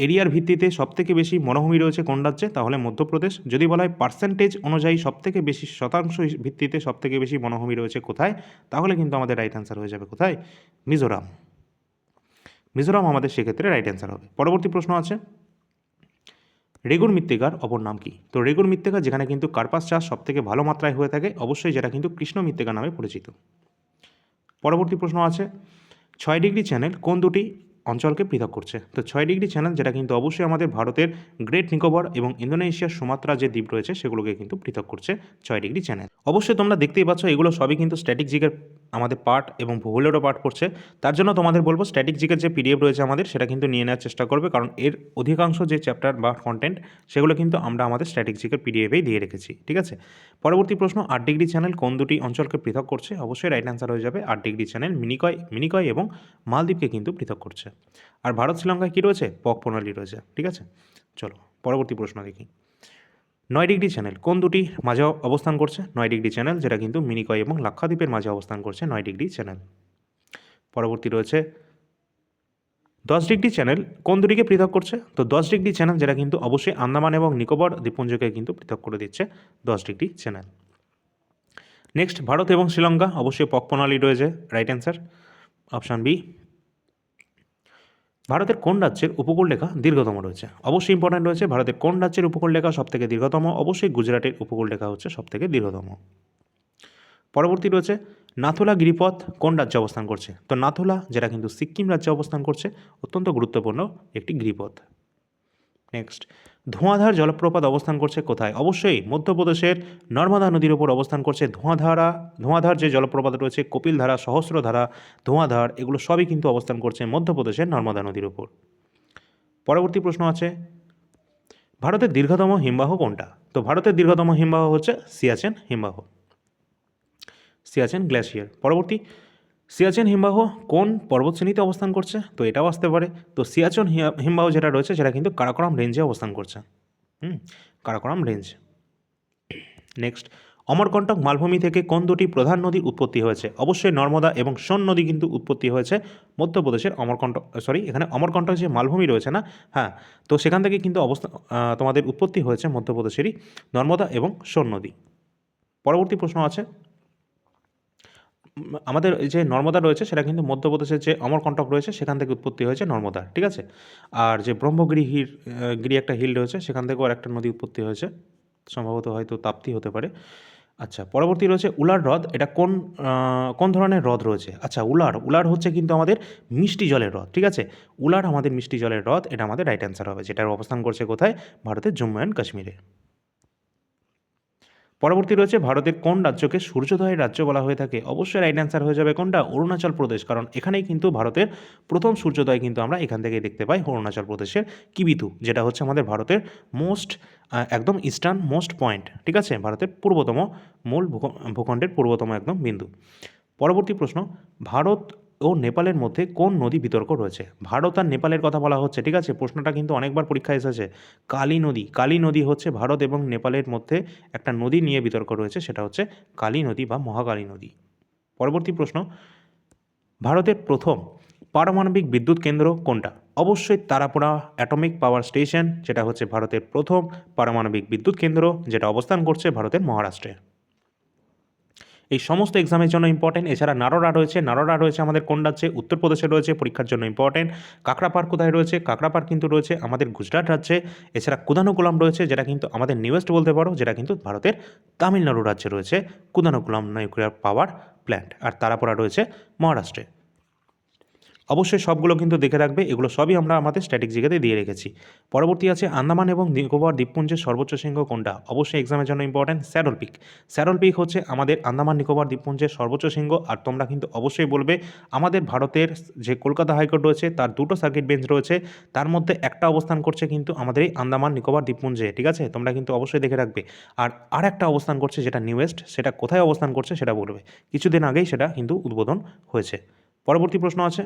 এরিয়ার ভিত্তিতে সবথেকে বেশি বনভূমি রয়েছে কোন রাজ্যে, তাহলে মধ্যপ্রদেশ। যদি বলা হয় পার্সেন্টেজ অনুযায়ী সবথেকে বেশি শতাংশ ভিত্তিতে সবথেকে বেশি বনভূমি রয়েছে কোথায়, তাহলে কিন্তু আমাদের রাইট অ্যান্সার হয়ে যাবে কোথায়? মিজোরাম। মিজোরাম আমাদের সেক্ষেত্রে রাইট অ্যান্সার হবে। পরবর্তী প্রশ্ন আছে, রেগুর মৃত্তিকার অপর নাম কি? তো রেগুর মৃত্তিকা যেখানে কিন্তু কার্পাস চাষ সবথেকে ভালো মাত্রায় হয়ে থাকে, অবশ্যই যেটা কিন্তু কৃষ্ণ মৃত্তিকা নামে পরিচিত। পরবর্তী প্রশ্ন আছে, 6 ডিগ্রি চ্যানেল কোন দুটি অঞ্চলকে পৃথক করছে? তো 6 ডিগ্রি চ্যানেল যেটা কিন্তু অবশ্যই আমাদের ভারতের গ্রেট নিকোবর এবং ইন্দোনেশিয়ার সুমাত্রা যে দ্বীপ রয়েছে সেগুলোকে কিন্তু পৃথক করছে 6 ডিগ্রি চ্যানেল। অবশ্যই তোমরা দেখতেই পাচ্ছ এগুলো সবই কিন্তু স্ট্যাটিক জিকের আমাদের পার্ট এবং ভূগোলেরও পার্ট পড়ছে। তার জন্য তোমাদের বলবো স্ট্যাটিক জিকের যে পিডিএফ রয়েছে আমাদের সেটা কিন্তু নিয়ে নেওয়ার চেষ্টা করবে, কারণ এর অধিকাংশ যে চ্যাপ্টার বা কন্টেন্ট সেগুলো কিন্তু আমরা আমাদের স্ট্যাটিক জিকের পিডিএফেই দিয়ে রেখেছি। ঠিক আছে, পরবর্তী প্রশ্ন, 8 ডিগ্রি চ্যানেল কোন দুটি অঞ্চলকে পৃথক করছে? অবশ্যই রাইট অ্যান্সার হয়ে যাবে 8 ডিগ্রি চ্যানেল মিনিকয় এবং মালদ্বীপকে কিন্তু পৃথক করছে। আর ভারত শ্রীলঙ্কায় কী রয়েছে? পক প্রণালী রয়েছে। ঠিক আছে, চলো পরবর্তী প্রশ্ন দেখি। 9 ডিগ্রি চ্যানেল কোন দুটি মাঝে অবস্থান করছে? 9 ডিগ্রি চ্যানেল যেটা কিন্তু মিনিকয় এবং লাক্ষাদ্বীপের মাঝে অবস্থান করছে 9 ডিগ্রি চ্যানেল। পরবর্তী রয়েছে 10 ডিগ্রি চ্যানেল কোন দুটিকে পৃথক করছে? তো 10 ডিগ্রি চ্যানেল যেটা কিন্তু অবশ্যই আন্দামান এবং নিকোবর দ্বীপপুঞ্জকে কিন্তু পৃথক করে দিচ্ছে 10 ডিগ্রি চ্যানেল। নেক্সট, ভারত এবং শ্রীলঙ্কা অবশ্যই পক প্রণালী রয়েছে, রাইট অ্যান্সার অপশান বি। ভারতের কোন রাজ্যের উপকূলরেখা দীর্ঘতম রয়েছে? অবশ্যই ইম্পর্ট্যান্ট রয়েছে, ভারতের কোন রাজ্যের উপকূলরেখা সবথেকে দীর্ঘতম? অবশ্যই গুজরাটের উপকূলরেখা হচ্ছে সবথেকে দীর্ঘতম। পরবর্তী রয়েছে, নাথুলা গিরিপথ কোন রাজ্যে অবস্থান করছে? তো নাথুলা যেটা কিন্তু সিক্কিম রাজ্যে অবস্থান করছে, অত্যন্ত গুরুত্বপূর্ণ একটি গিরিপথ। নেক্সট, ধোঁয়াধার জলপ্রপাত অবস্থান করছে কোথায়? অবশ্যই মধ্যপ্রদেশের নর্মদা নদীর উপর অবস্থান করছে ধোঁয়াধার যে জলপ্রপাত রয়েছে, কপিলধারা, সহস্রধারা, ধোঁয়াধার, এগুলো সবই কিন্তু অবস্থান করছে মধ্যপ্রদেশের নর্মদা নদীর উপর। পরবর্তী প্রশ্ন আছে, ভারতের দীর্ঘতম হিমবাহ কোনটা? তো ভারতের দীর্ঘতম হিমবাহ হচ্ছে সিয়াচেন হিমবাহ, সিয়াচেন গ্লেশিয়ার। পরবর্তী, সিয়াচেন হিমবাহ কোন পর্বতশ্রেণীতে অবস্থান করছে? তো এটাও আসতে পারে। তো সিয়াচেন হিমবাহ যেটা রয়েছে সেটা কিন্তু কারাকোরাম রেঞ্জে অবস্থান করছে। কারাকোরাম রেঞ্জ। নেক্সট, অমরকন্টক মালভূমি থেকে কোন দুটি প্রধান নদীর উৎপত্তি হয়েছে? অবশ্যই নর্মদা এবং সোন নদী কিন্তু উৎপত্তি হয়েছে মধ্যপ্রদেশের এখানে অমরকন্টক যে মালভূমি রয়েছে না, হ্যাঁ, তো সেখান থেকে কিন্তু তোমাদের উৎপত্তি হয়েছে মধ্যপ্রদেশেরই নর্মদা এবং সোন নদী। পরবর্তী প্রশ্ন আছে, আমাদের এই যে নর্মদা রয়েছে সেটা কিন্তু মধ্যপ্রদেশের যে অমরকন্টক রয়েছে সেখান থেকে উৎপত্তি হয়েছে নর্মদা। ঠিক আছে, আর যে ব্রহ্মগিরি গিরি একটা হিল রয়েছে সেখান থেকেও আর একটা নদী উৎপত্তি হয়েছে, সম্ভবত হয়তো তাপ্তি হতে পারে। আচ্ছা, পরবর্তী রয়েছে উলার হ্রদ, এটা কোন ধরনের হ্রদ রয়েছে? আচ্ছা, উলার হচ্ছে কিন্তু আমাদের মিষ্টি জলের হ্রদ। ঠিক আছে, উলার আমাদের মিষ্টি জলের হ্রদ, এটা আমাদের রাইট অ্যান্সার হবে, যেটার অবস্থান করছে কোথায়? ভারতের জম্মু অ্যান্ড কাশ্মীরে। পরবর্তী রয়েছে, ভারতের কোন রাজ্যকে সূর্যোদয়ের রাজ্য বলা হয়ে থাকে? অবশ্যই রাইট অ্যান্সার হয়ে যাবে কোনটা? অরুণাচল প্রদেশ, কারণ এখানেই কিন্তু ভারতের প্রথম সূর্যোদয় কিন্তু আমরা এখান থেকেই দেখতে পাই, অরুণাচল প্রদেশের কিবিথু, যেটা হচ্ছে আমাদের ভারতের একদম ইস্টার্ন মোস্ট পয়েন্ট। ঠিক আছে, ভারতের পূর্বতম মূল ভূখণ্ডের পূর্বতম একদম বিন্দু। পরবর্তী প্রশ্ন, ভারত ও নেপালের মধ্যে কোন নদী বিতর্ক রয়েছে? ভারত আর নেপালের কথা বলা হচ্ছে। ঠিক আছে, প্রশ্নটা কিন্তু অনেকবার পরীক্ষায় এসেছে। কালী নদী হচ্ছে ভারত এবং নেপালের মধ্যে একটা নদী নিয়ে বিতর্ক রয়েছে, সেটা হচ্ছে কালী নদী বা মহাকালী নদী। পরবর্তী প্রশ্ন, ভারতের প্রথম পারমাণবিক বিদ্যুৎ কেন্দ্র কোনটা? অবশ্যই তারাপুরা অ্যাটমিক পাওয়ার স্টেশন, যেটা হচ্ছে ভারতের প্রথম পারমাণবিক বিদ্যুৎ কেন্দ্র, যেটা অবস্থান করছে ভারতের মহারাষ্ট্রে। এই সমস্ত এক্সামের জন্য ইম্পর্টেন্ট। এছাড়া নারোডা রয়েছে আমাদের কোন রাজ্যে? উত্তরপ্রদেশে রয়েছে, পরীক্ষার জন্য ইম্পর্টেন্ট। কাকরাপার কোথায় রয়েছে? কাকরাপার কিন্তু রয়েছে আমাদের গুজরাট রাজ্যে। এছাড়া কুদানোকুলাম রয়েছে, যেটা কিন্তু আমাদের নিউয়েস্ট বলতে পারো, যেটা কিন্তু ভারতের তামিলনাড়ু রাজ্যে রয়েছে কুদানোকুলাম নিউক্লিয়ার পাওয়ার প্ল্যান্ট। আর তারাপুরা রয়েছে মহারাষ্ট্রে। অবশ্যই সবগুলো কিন্তু দেখে রাখবে, এগুলো সবই আমরা আমাদের স্ট্যাটিক জিকেতে দিয়ে রেখেছি। পরবর্তী আছে আন্দামান এবং নিকোবর দ্বীপপুঞ্জের সর্বোচ্চ শৃঙ্গ কোনটা? অবশ্যই এক্সামের জন্য important, Saddle Peak. Saddle Peak হচ্ছে আমাদের আন্দামান নিকোবর দ্বীপপুঞ্জের সর্বোচ্চ শৃঙ্গ। আর তোমরা কিন্তু অবশ্যই বলবে আমাদের ভারতের যে কলকাতা হাইকোর্ট রয়েছে তার দুটো সার্কিট বেঞ্চ রয়েছে, তার মধ্যে একটা অবস্থান করছে কিন্তু আমাদের এই আন্দামান নিকোবর দ্বীপপুঞ্জে, ঠিক আছে? তোমরা কিন্তু অবশ্যই দেখে রাখবে। আর একটা অবস্থান করছে যেটা নিউয়েস্ট, সেটা কোথায় অবস্থান করছে সেটা বলবে। কিছুদিন আগেই সেটা কিন্তু উদ্বোধন হয়েছে। পরবর্তী প্রশ্ন আছে,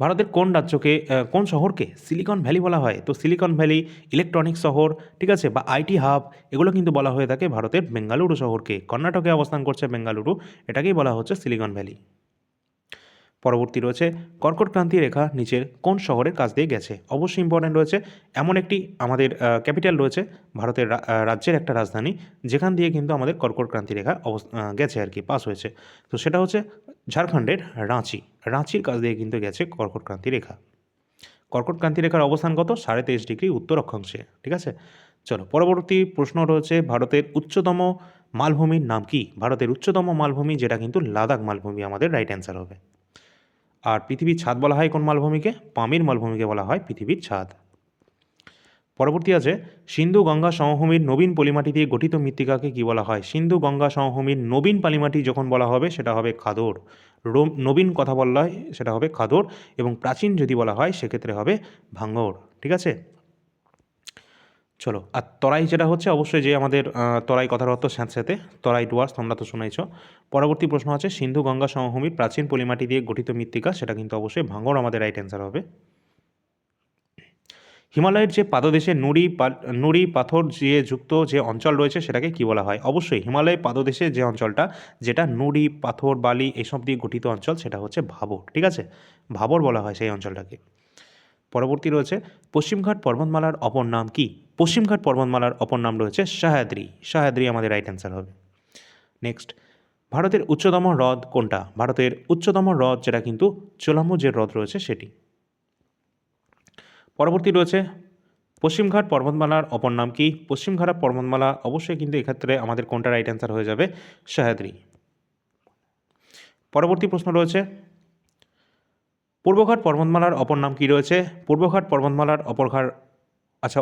ভারতের কোন রাজ্যকে কোন শহরকে সিলিকন ভ্যালি বলা হয়? তো সিলিকন ভ্যালি, ইলেকট্রনিক শহর, ঠিক আছে, বা আইটি হাব, এগুলো কিন্তু বলা হয়ে থাকে ভারতের বেঙ্গালুরু শহরকে। কর্ণাটকে অবস্থান করছে বেঙ্গালুরু, এটাকেই বলা হচ্ছে সিলিকন ভ্যালি। পরবর্তী রয়েছে কর্কট ক্রান্তি রেখা নিচের কোন শহরের কাছ দিয়ে গেছে? অবশ্যই ইম্পর্ট্যান্ট রয়েছে, এমন একটি আমাদের ক্যাপিটাল রয়েছে ভারতের রাজ্যের একটা রাজধানী, যেখান দিয়ে কিন্তু আমাদের কর্কট ক্রান্তি রেখা গেছে আর কি, পাস হয়েছে। তো সেটা হচ্ছে ঝাড়খণ্ডের রাঁচি। রাঁচির কাছ দিয়ে কিন্তু গেছে কর্কট ক্রান্তি রেখা। কর্কট ক্রান্তি রেখার অবস্থান কত? 23.5 ডিগ্রি উত্তর অক্ষাংশে, ঠিক আছে। চলো পরবর্তী প্রশ্ন রয়েছে, ভারতের উচ্চতম মালভূমির নাম কি? ভারতের উচ্চতম মালভূমি, যেটা কিন্তু লাদাখ মালভূমি আমাদের রাইট অ্যান্সার হবে। আর পৃথিবীর ছাদ বলা হয় কোন মালভূমিকে? পামির মালভূমিকে বলা হয় পৃথিবীর ছাদ। পরবর্তী আছে, সিন্ধু গঙ্গা সমভূমির নবীন পলিমাটি দিয়ে গঠিত মৃত্তিকাকে কি বলা হয়? সিন্ধু গঙ্গা সমভূমির নবীন পলিমাটি যখন বলা হবে সেটা হবে খাদর। নবীন কথা বলা হয় সেটা হবে খাদর, এবং প্রাচীন যদি বলা হয় সেক্ষেত্রে হবে ভাঙ্গর, ঠিক আছে। চলো, আর তরাই যেটা হচ্ছে অবশ্যই যে আমাদের তরাই কথার অর্থ স্যাঁতস্যাঁতে, তরাই ডুয়ার্স, তোমরা তো শুনেছ। পরবর্তী প্রশ্ন আছে, সিন্ধু গঙ্গা সমভূমির প্রাচীন পলিমাটি দিয়ে গঠিত মৃত্তিকা, সেটা কিন্তু অবশ্যই ভাঙ্গর আমাদের রাইট অ্যান্সার হবে। হিমালয়ের যে পাদদেশে নুড়ি পাথর দিয়ে যুক্ত যে অঞ্চল রয়েছে সেটাকে কি বলা হয়? অবশ্যই হিমালয়ের পাদদেশে যে অঞ্চলটা, যেটা নুড়ি পাথর বালি এসব দিয়ে গঠিত অঞ্চল, সেটা হচ্ছে ভাবর, ঠিক আছে। ভাবর বলা হয় সেই অঞ্চলটাকে। পরবর্তী রয়েছে, পশ্চিমঘাট পর্বতমালার অপর নাম কি? পশ্চিমঘাট পর্বতমালার অপর নাম রয়েছে সহ্যাদ্রি। সহ্যাদ্রি আমাদের রাইট অ্যান্সার হবে। নেক্সট, ভারতের উচ্চতম হ্রদ কোনটা? ভারতের উচ্চতম হ্রদ যেটা কিন্তু চোলামু যে হ্রদ রয়েছে সেটি। পরবর্তী রয়েছে, পশ্চিমঘাট পর্বতমালার অপর নাম কি? পশ্চিমঘাট পর্বতমালা অবশ্যই কিন্তু এক্ষেত্রে আমাদের কোনটা রাইট অ্যান্সার হয়ে যাবে? সহ্যাদ্রি। পরবর্তী প্রশ্ন রয়েছে, পূর্বঘাট পর্বতমালার অপর নাম কি রয়েছে? পূর্বঘাট পর্বতমালার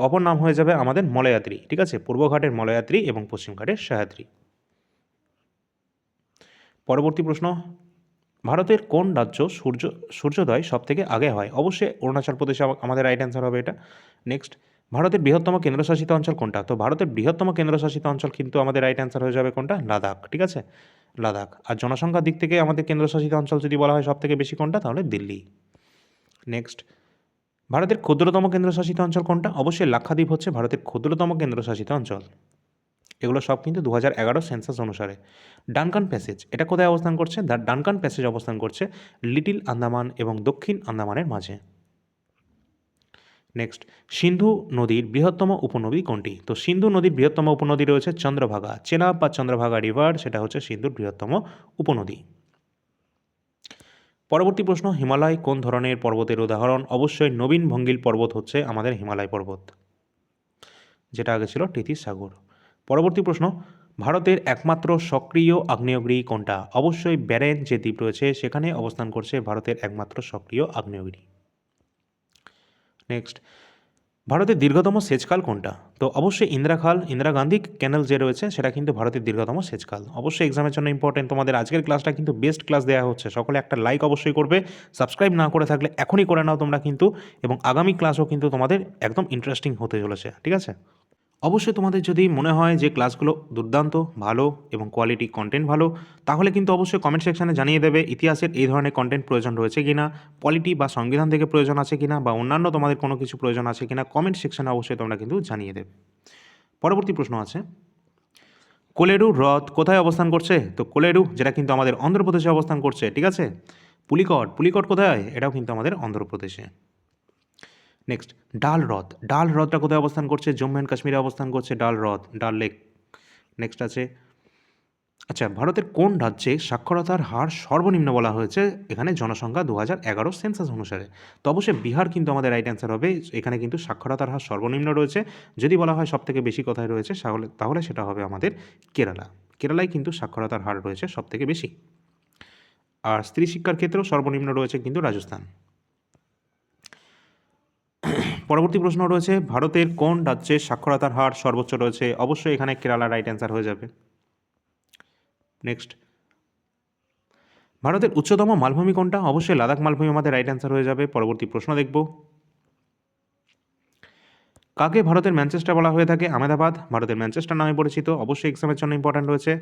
অপর নাম হয়ে যাবে আমাদের মলয়াদ্রি, ঠিক আছে। পূর্বঘাটের মলয়াদ্রি এবং পশ্চিমঘাটের সহ্যাদ্রি। পরবর্তী প্রশ্ন, ভারতের কোন রাজ্য সূর্যোদয় সব থেকে আগে হয়? অবশ্যই অরুণাচল প্রদেশে আমাদের রাইট অ্যান্সার হবে এটা। নেক্সট, ভারতের বৃহত্তম কেন্দ্রশাসিত অঞ্চল কোনটা? তো ভারতের বৃহত্তম কেন্দ্রশাসিত অঞ্চল কিন্তু আমাদের রাইট অ্যান্সার হয়ে যাবে কোনটা? লাদাখ, ঠিক আছে, লাদাখ। আর জনসংখ্যার দিক থেকে আমাদের কেন্দ্রশাসিত অঞ্চল যদি বলা হয় সব থেকে বেশি কোনটা, তাহলে দিল্লি। নেক্সট, ভারতের ক্ষুদ্রতম কেন্দ্রশাসিত অঞ্চল কোনটা? অবশ্যই লাক্ষাদ্বীপ হচ্ছে ভারতের ক্ষুদ্রতম কেন্দ্রশাসিত অঞ্চল। এগুলো সব কিন্তু 2011 সেন্সাস অনুসারে। ডানকান প্যাসেজ এটা কোথায় অবস্থান করছে? ডানকান প্যাসেজ অবস্থান করছে লিটিল আন্দামান এবং দক্ষিণ আন্দামানের মাঝে। নেক্সট, সিন্ধু নদীর বৃহত্তম উপনদী কোনটি? তো সিন্ধু নদীর বৃহত্তম উপনদী রয়েছে চন্দ্রভাগা। চেনাব বা চন্দ্রভাগা রিভার, সেটা হচ্ছে সিন্ধুর বৃহত্তম উপনদী। পরবর্তী প্রশ্ন, হিমালয় কোন ধরনের পর্বতের উদাহরণ? অবশ্যই নবীন ভঙ্গিল পর্বত হচ্ছে আমাদের হিমালয় পর্বত, যেটা আগে ছিল টেথিস সাগর। পরবর্তী প্রশ্ন, ভারতের একমাত্র সক্রিয় আগ্নেয়গিরি কোনটা? অবশ্যই ব্যারেন যে দ্বীপ রয়েছে সেখানে অবস্থান করছে ভারতের একমাত্র সক্রিয় আগ্নেয়গিরি। নেক্সট, ভারতের দীর্ঘতম সেচখাল কোনটা? তো অবশ্যই ইন্দিরা গান্ধী ক্যানেল যে রয়েছে সেটা কিন্তু ভারতের দীর্ঘতম সেচখাল। অবশ্যই এক্সামের জন্য ইম্পর্টেন্ট। তোমাদের আজকের ক্লাসটা কিন্তু বেস্ট ক্লাস দেওয়া হচ্ছে, সকলে একটা লাইক অবশ্যই করবে। সাবস্ক্রাইব না করে থাকলে এখনই করে নাও তোমরা কিন্তু, এবং আগামী ক্লাসও কিন্তু তোমাদের একদম ইন্টারেস্টিং হতে চলেছে, ঠিক আছে। অবশ্যই তোমাদের যদি মনে হয় যে ক্লাসগুলো দুর্দান্ত ভালো এবং কোয়ালিটি কন্টেন্ট ভালো, তাহলে কিন্তু অবশ্যই কমেন্ট সেকশানে জানিয়ে দেবে ইতিহাসের এই ধরনের কন্টেন্ট প্রয়োজন রয়েছে কিনা, পলিটি বা সংবিধান থেকে প্রয়োজন আছে কিনা, বা অন্যান্য তোমাদের কোনো কিছু প্রয়োজন আছে কিনা, কমেন্ট সেকশানে অবশ্যই তোমরা কিন্তু জানিয়ে দেবে। পরবর্তী প্রশ্ন আছে, কোলেরু হ্রদ কোথায় অবস্থান করছে? তো কোলেরু যেটা কিন্তু আমাদের অন্ধ্রপ্রদেশে অবস্থান করছে, ঠিক আছে। পুলিকট কোথায়? এটাও কিন্তু আমাদের অন্ধ্রপ্রদেশে। নেক্সট, ডাল হ্রদটা কোথায় অবস্থান করছে? জম্মু অ্যান্ড কাশ্মীরে অবস্থান করছে ডাল হ্রদ, ডাল লেক। নেক্সট আছে, আচ্ছা, ভারতের কোন রাজ্যে সাক্ষরতার হার সর্বনিম্ন বলা হয়েছে এখানে জনসংখ্যা 2011 সেন্সাস অনুসারে? তো অবশ্যই বিহার কিন্তু আমাদের রাইট অ্যান্সার হবে। এখানে কিন্তু সাক্ষরতার হার সর্বনিম্ন রয়েছে। যদি বলা হয় সব থেকে বেশি কোথায় রয়েছে তাহলে সেটা হবে আমাদের কেরালায় কিন্তু সাক্ষরতার হার রয়েছে সব থেকে বেশি। আর স্ত্রী শিক্ষার ক্ষেত্রেও সর্বনিম্ন রয়েছে কিন্তু রাজস্থান। পরবর্তী প্রশ্ন রয়েছে, ভারতের কোন রাজ্যে সাক্ষরতার হার সর্বোচ্চ রয়েছে? অবশ্যই এখানে কেরালা রাইট অ্যান্সার হয়ে যাবে। নেক্সট, ভারতের উচ্চতম মালভূমি কোনটা? অবশ্যই লাদাখ মালভূমি আমাদের রাইট অ্যান্সার হয়ে যাবে। পরবর্তী প্রশ্ন দেখব, কাকে ভারতের ম্যানচেস্টার বলা হয়ে থাকে? আহমেদাবাদ ভারতের ম্যানচেস্টার নামে পরিচিত, অবশ্যই এক্সামের জন্য ইম্পর্ট্যান্ট রয়েছে।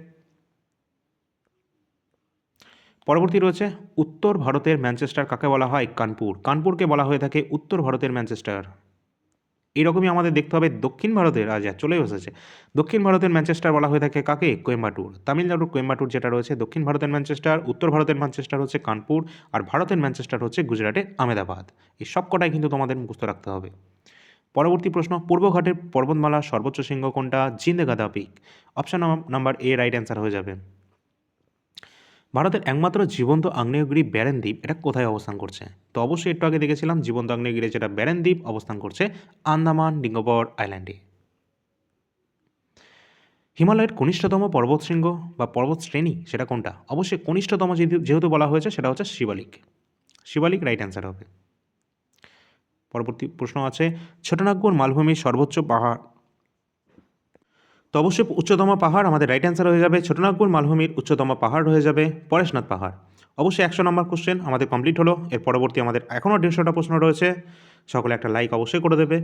পরবর্তী রয়েছে, উত্তর ভারতের ম্যানচেস্টার কাকে বলা হয়? কানপুর। কানপুরকে বলা হয়ে থাকে উত্তর ভারতের ম্যানচেস্টার। এইরকমই আমাদের দেখতে হবে দক্ষিণ ভারতের, চলে এসেছে, দক্ষিণ ভারতের ম্যানচেস্টার বলা হয়ে থাকে কাকে? কোয়েম্বাটুর। তামিলনাড়ুর কোয়েম্বাটুর যেটা রয়েছে দক্ষিণ ভারতের ম্যানচেস্টার, উত্তর ভারতের ম্যানচেস্টার হচ্ছে কানপুর, আর ভারতের ম্যানচেস্টার হচ্ছে গুজরাটের আহমেদাবাদ। এই সবকটাই কিন্তু তোমাদের মুখস্থ রাখতে হবে। পরবর্তী প্রশ্ন, পূর্বঘাটের পর্বতমালার সর্বোচ্চ শৃঙ্গ কোনটা? Jindhagada peak. Option number A right answer হয়ে যাবে। ভারতের একমাত্র জীবন্ত আগ্নেয়গিরি ব্যারেন দ্বীপ, এটা কোথায় অবস্থান করছে? তো অবশ্যই একটু আগে দেখেছিলাম জীবন্ত আগ্নেয়গিরি যেটা ব্যারেন দ্বীপ অবস্থান করছে আন্দামান নিকোবর আইল্যান্ডে। হিমালয়ের কনিষ্ঠতম পর্বতশৃঙ্গ বা পর্বতশ্রেণী সেটা কোনটা? অবশ্যই কনিষ্ঠতম যেহেতু বলা হয়েছে সেটা হচ্ছে শিবালিক। শিবালিক রাইট অ্যান্সার হবে। পরবর্তী প্রশ্ন আছে, ছোটনাগপুর মালভূমির সর্বোচ্চ পাহাড়। তো অবশ্যই উচ্চতম পাহাড় আমাদের রাইট অ্যান্সার হয়ে যাবে। ছোটনাগপুর মালভূমির উচ্চতম পাহাড় হয়ে যাবে পরেশনাথ পাহাড়। অবশ্যই 100 নম্বর কোশ্চেন আমাদের কমপ্লিট হলো। এর পরবর্তী আমাদের এখনও 150টা প্রশ্ন রয়েছে, সকলে একটা লাইক অবশ্যই করে দেবে।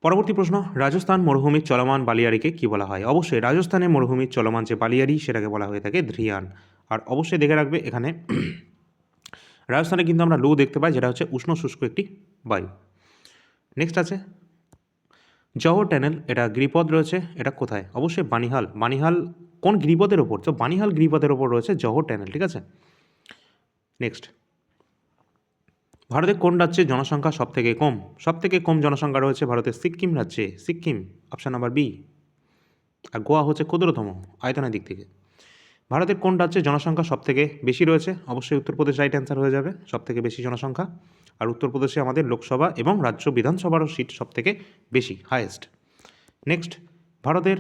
পরবর্তী প্রশ্ন, রাজস্থান মরুভূমির চলমান বালিয়াড়িকে কী বলা হয়? অবশ্যই রাজস্থানের মরুভূমির চলমান যে বালিয়াড়ি সেটাকে বলা হয়ে থাকে ধ্রিয়ান। আর অবশ্যই দেখে রাখবে এখানে রাজস্থানে কিন্তু আমরা লু দেখতে পাই, যেটা হচ্ছে উষ্ণ শুষ্ক একটি বায়ু। নেক্সট আছে জহর ট্যানেল, এটা গিরিপথ রয়েছে, এটা কোথায়? অবশ্যই বানিহাল। বানিহাল কোন গিরিপথের ওপর? তো বানিহাল গিরিপথের ওপর রয়েছে জহর ট্যানেল, ঠিক আছে। নেক্সট, ভারতের কোন রাজ্যে জনসংখ্যা সবথেকে কম? সবথেকে কম জনসংখ্যা রয়েছে ভারতের সিক্কিম রাজ্যে, সিক্কিম অপশান নাম্বার বি। আর গোয়া হচ্ছে ক্ষুদ্রতম আয়তনের দিক থেকে। ভারতের কোন রাজ্যে জনসংখ্যা সবথেকে বেশি রয়েছে? অবশ্যই উত্তরপ্রদেশ রাইট অ্যান্সার হয়ে যাবে, সবথেকে বেশি জনসংখ্যা। আর উত্তরপ্রদেশে আমাদের লোকসভা এবং রাজ্য বিধানসভারও সিট সবথেকে বেশি, হায়েস্ট। নেক্সট, ভারতের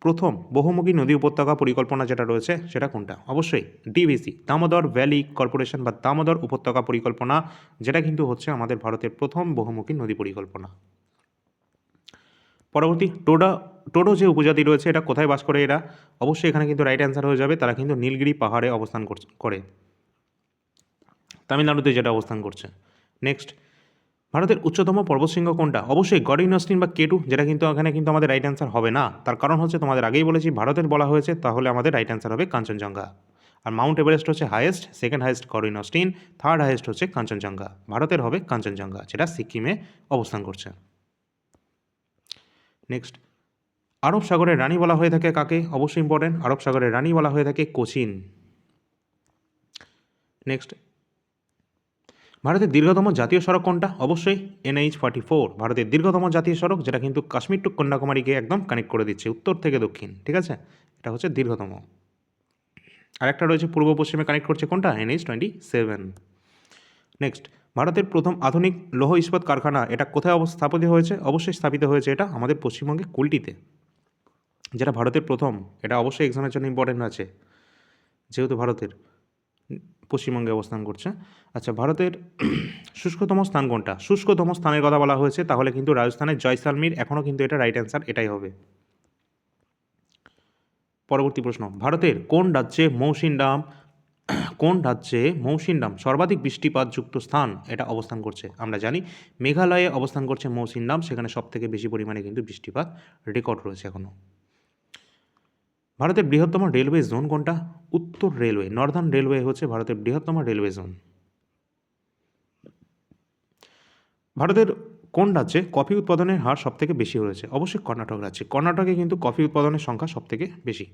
প্রথম বহুমুখী নদী উপত্যকা পরিকল্পনা যেটা রয়েছে সেটা কোনটা? অবশ্যই ডিভিসি, দামোদর ভ্যালি কর্পোরেশন বা দামোদর উপত্যকা পরিকল্পনা, যেটা কিন্তু হচ্ছে আমাদের ভারতের প্রথম বহুমুখী নদী পরিকল্পনা। পরবর্তী, টোডো যে উপজাতি রয়েছে এটা কোথায় বাস করে এরা? অবশ্যই এখানে কিন্তু রাইট অ্যান্সার হয়ে যাবে, তারা কিন্তু নীলগিরি পাহাড়ে অবস্থান করে, তামিলনাড়ুতে যেটা অবস্থান করছে। নেক্সট, ভারতের উচ্চতম পর্বতশৃঙ্গ কোনটা? অবশ্যই গডিন অস্টিন বা কেটু, যেটা কিন্তু এখানে কিন্তু আমাদের রাইট অ্যান্সার হবে না। তার কারণ হচ্ছে তোমাদের আগেই বলেছি ভারতের বলা হয়েছে, তাহলে আমাদের রাইট অ্যান্সার হবে কাঞ্চনজঙ্ঘা। আর মাউন্ট এভারেস্ট হচ্ছে highest, second highest Godwin Austen, third highest হচ্ছে কাঞ্চনজঙ্ঘা। ভারতের হবে কাঞ্চনজঙ্ঘা, যেটা সিকিমে অবস্থান করছে। নেক্সট, আরব সাগরের রানী বলা হয়ে থাকে কাকে? অবশ্যই ইম্পর্টেন্ট, আরব সাগরের রানী বলা হয়ে থাকে কোচিন। নেক্সট, ভারতের দীর্ঘতম জাতীয় সড়ক কোনটা? অবশ্যই NH-44 ভারতের দীর্ঘতম জাতীয় সড়ক, যেটা কিন্তু কাশ্মীর টু কন্যাকুমারীকে একদম কানেক্ট করে দিচ্ছে উত্তর থেকে দক্ষিণ, ঠিক আছে। এটা হচ্ছে দীর্ঘতম। আরেকটা রয়েছে পূর্ব পশ্চিমে কানেক্ট করছে, কোনটা? NH-27। নেক্সট, ভারতের প্রথম আধুনিক লৌহ ইস্পাত কারখানা এটা কোথায় স্থাপিত হয়েছে? অবশ্যই স্থাপিত হয়েছে এটা আমাদের পশ্চিমবঙ্গে কুলটিতে, যেটা ভারতের প্রথম। এটা অবশ্যই এক্সামের জন্য ইম্পর্টেন্ট আছে, যেহেতু ভারতের পশ্চিমবঙ্গে অবস্থান করছে। আচ্ছা, ভারতের শুষ্কতম স্থান কোনটা? শুষ্কতম স্থানের কথা বলা হয়েছে, তাহলে কিন্তু রাজস্থানের জয়সালমীর এখনও কিন্তু এটা রাইট অ্যান্সার, এটাই হবে। পরবর্তী প্রশ্ন, ভারতের কোন রাজ্যে মৌসিনরাম সর্বাধিক বৃষ্টিপাতযুক্ত স্থান এটা অবস্থান করছে? আমরা জানি মেঘালয়ে অবস্থান করছে মৌসিনরাম, সেখানে সবথেকে বেশি পরিমাণে কিন্তু বৃষ্টিপাত রেকর্ড রয়েছে এখনও। ভারতের বৃহত্তম রেলওয়ে জোন কোনটা? উত্তর রেলওয়ে, নর্দার্ন রেলওয়ে হচ্ছে ভারতের বৃহত্তম রেলওয়ে জোন। ভারতের কোন রাজ্যে কফি উৎপাদনের হার সবথেকে বেশি রয়েছে? অবশ্যই কর্ণাটক রাজ্যে, কর্ণাটকে কিন্তু কফি উৎপাদনের সংখ্যা সবথেকে বেশি।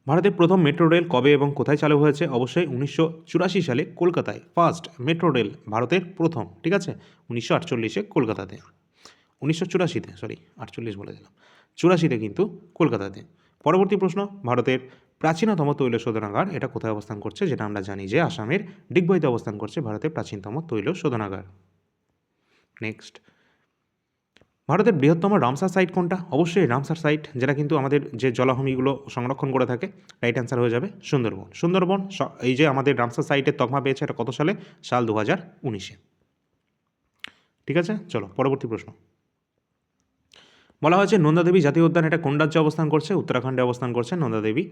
ভারতের প্রথম মেট্রো রেল কবে এবং কোথায় চালু হয়েছে? অবশ্যই 1984 সালে কলকাতায় ফার্স্ট মেট্রো রেল ভারতের প্রথম, ঠিক আছে, 1948-এ কলকাতাতে, 1984-তে, সরি 48 বলে দিলাম, 84-তে কিন্তু কলকাতাতে। পরবর্তী প্রশ্ন, ভারতের প্রাচীনতম তৈল শোধনাগার এটা কোথায় অবস্থান করছে? যেটা আমরা জানি যে আসামের ডিগবইতে অবস্থান করছে ভারতের প্রাচীনতম তৈল শোধনাগার। নেক্সট, ভারতের বৃহত্তম রামসার সাইট কোনটা? অবশ্যই রামসার সাইট, যেটা কিন্তু আমাদের যে জলাভূমিগুলো সংরক্ষণ করে থাকে। রাইট অ্যান্সার হয়ে যাবে সুন্দরবন। সুন্দরবন এই যে আমাদের রামসার সাইটের তকমা পেয়েছে, এটা কত সালে? সাল 2019-এ। ঠিক আছে, চলো পরবর্তী প্রশ্ন। বলা হয়েছে নন্দাদেবী জাতীয় উদ্যান এটা কোন রাজ্যে অবস্থান করছে? উত্তরাখণ্ডে অবস্থান করছে নন্দাদেবী।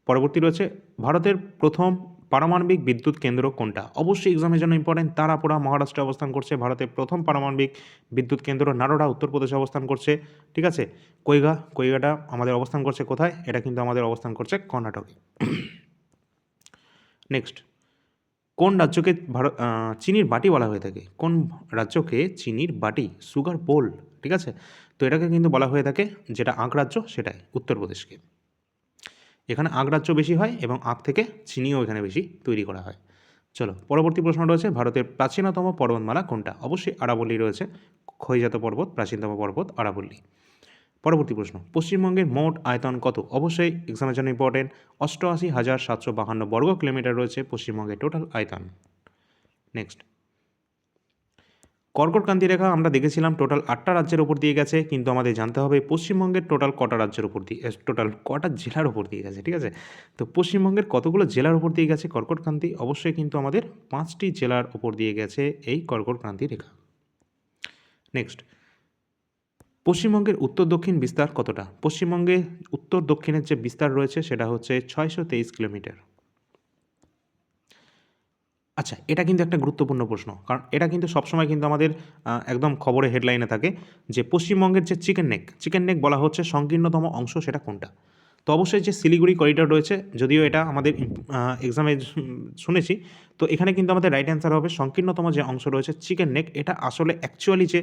পরবর্তী রয়েছে ভারতের প্রথম পারমাণবিক বিদ্যুৎ কেন্দ্র কোনটা? অবশ্যই এক্সামের জন্য ইম্পর্টেন্ট। তারাপুরা মহারাষ্ট্রে অবস্থান করছে ভারতের প্রথম পারমাণবিক বিদ্যুৎ কেন্দ্র। নারোডা উত্তরপ্রদেশে অবস্থান করছে। ঠিক আছে, কৈগাটা আমাদের অবস্থান করছে কোথায়? এটা কিন্তু আমাদের অবস্থান করছে কর্ণাটকে। নেক্সট, কোন রাজ্যকে চিনির বাটি বলা হয়ে থাকে? কোন রাজ্যকে চিনির বাটি, সুগার বোল, ঠিক আছে, তো এটাকে কিন্তু বলা হয়ে থাকে, যেটা আখ রাজ্য সেটাই উত্তরপ্রদেশকে। এখানে আখ রাজ্য বেশি হয় এবং আখ থেকে চিনিও এখানে বেশি তৈরি করা হয়। চলো পরবর্তী প্রশ্ন রয়েছে ভারতের প্রাচীনতম পর্বতমালা কোনটা? অবশ্যই আরাবল্লী রয়েছে, ক্ষয়জাত পর্বত, প্রাচীনতম পর্বত আরাবল্লী। পরবর্তী প্রশ্ন, পশ্চিমবঙ্গের মোট আয়তন কত? অবশ্যই এক্সামের জন্য ইম্পর্টেন্ট। 88,752 বর্গ কিলোমিটার রয়েছে পশ্চিমবঙ্গের টোটাল আয়তন। নেক্সট, কর্কটক্রান্তি রেখা আমরা দেখেছিলাম টোটাল 8টা রাজ্যের ওপর দিয়ে গেছে, কিন্তু আমাদের জানতে হবে পশ্চিমবঙ্গের টোটাল কটা রাজ্যের ওপর দিয়ে, টোটাল কটা জেলার ওপর দিয়ে গেছে। ঠিক আছে, তো পশ্চিমবঙ্গের কতগুলো জেলার ওপর দিয়ে গেছে কর্কটক্রান্তি? অবশ্যই কিন্তু আমাদের 5টি জেলার ওপর দিয়ে গেছে এই কর্কটক্রান্তি রেখা। নেক্সট, পশ্চিমবঙ্গের উত্তর দক্ষিণ বিস্তার কতটা? পশ্চিমবঙ্গে উত্তর দক্ষিণের যে বিস্তার রয়েছে সেটা হচ্ছে 623 কিলোমিটার। আচ্ছা, এটা কিন্তু একটা গুরুত্বপূর্ণ প্রশ্ন, কারণ এটা কিন্তু সবসময় কিন্তু আমাদের একদম খবরে হেডলাইনে থাকে যে পশ্চিমবঙ্গের যে চিকেন নেক বলা হচ্ছে সংকীর্ণতম অংশ, সেটা কোনটা? তো অবশ্যই যে শিলিগুড়ি করিডর রয়েছে, যদিও এটা আমাদের এক্সামে শুনেছি, তো এখানে কিন্তু আমাদের রাইট অ্যান্সার হবে সংকীর্ণতম যে অংশ রয়েছে চিকেন নেক। এটা আসলে অ্যাকচুয়ালি যে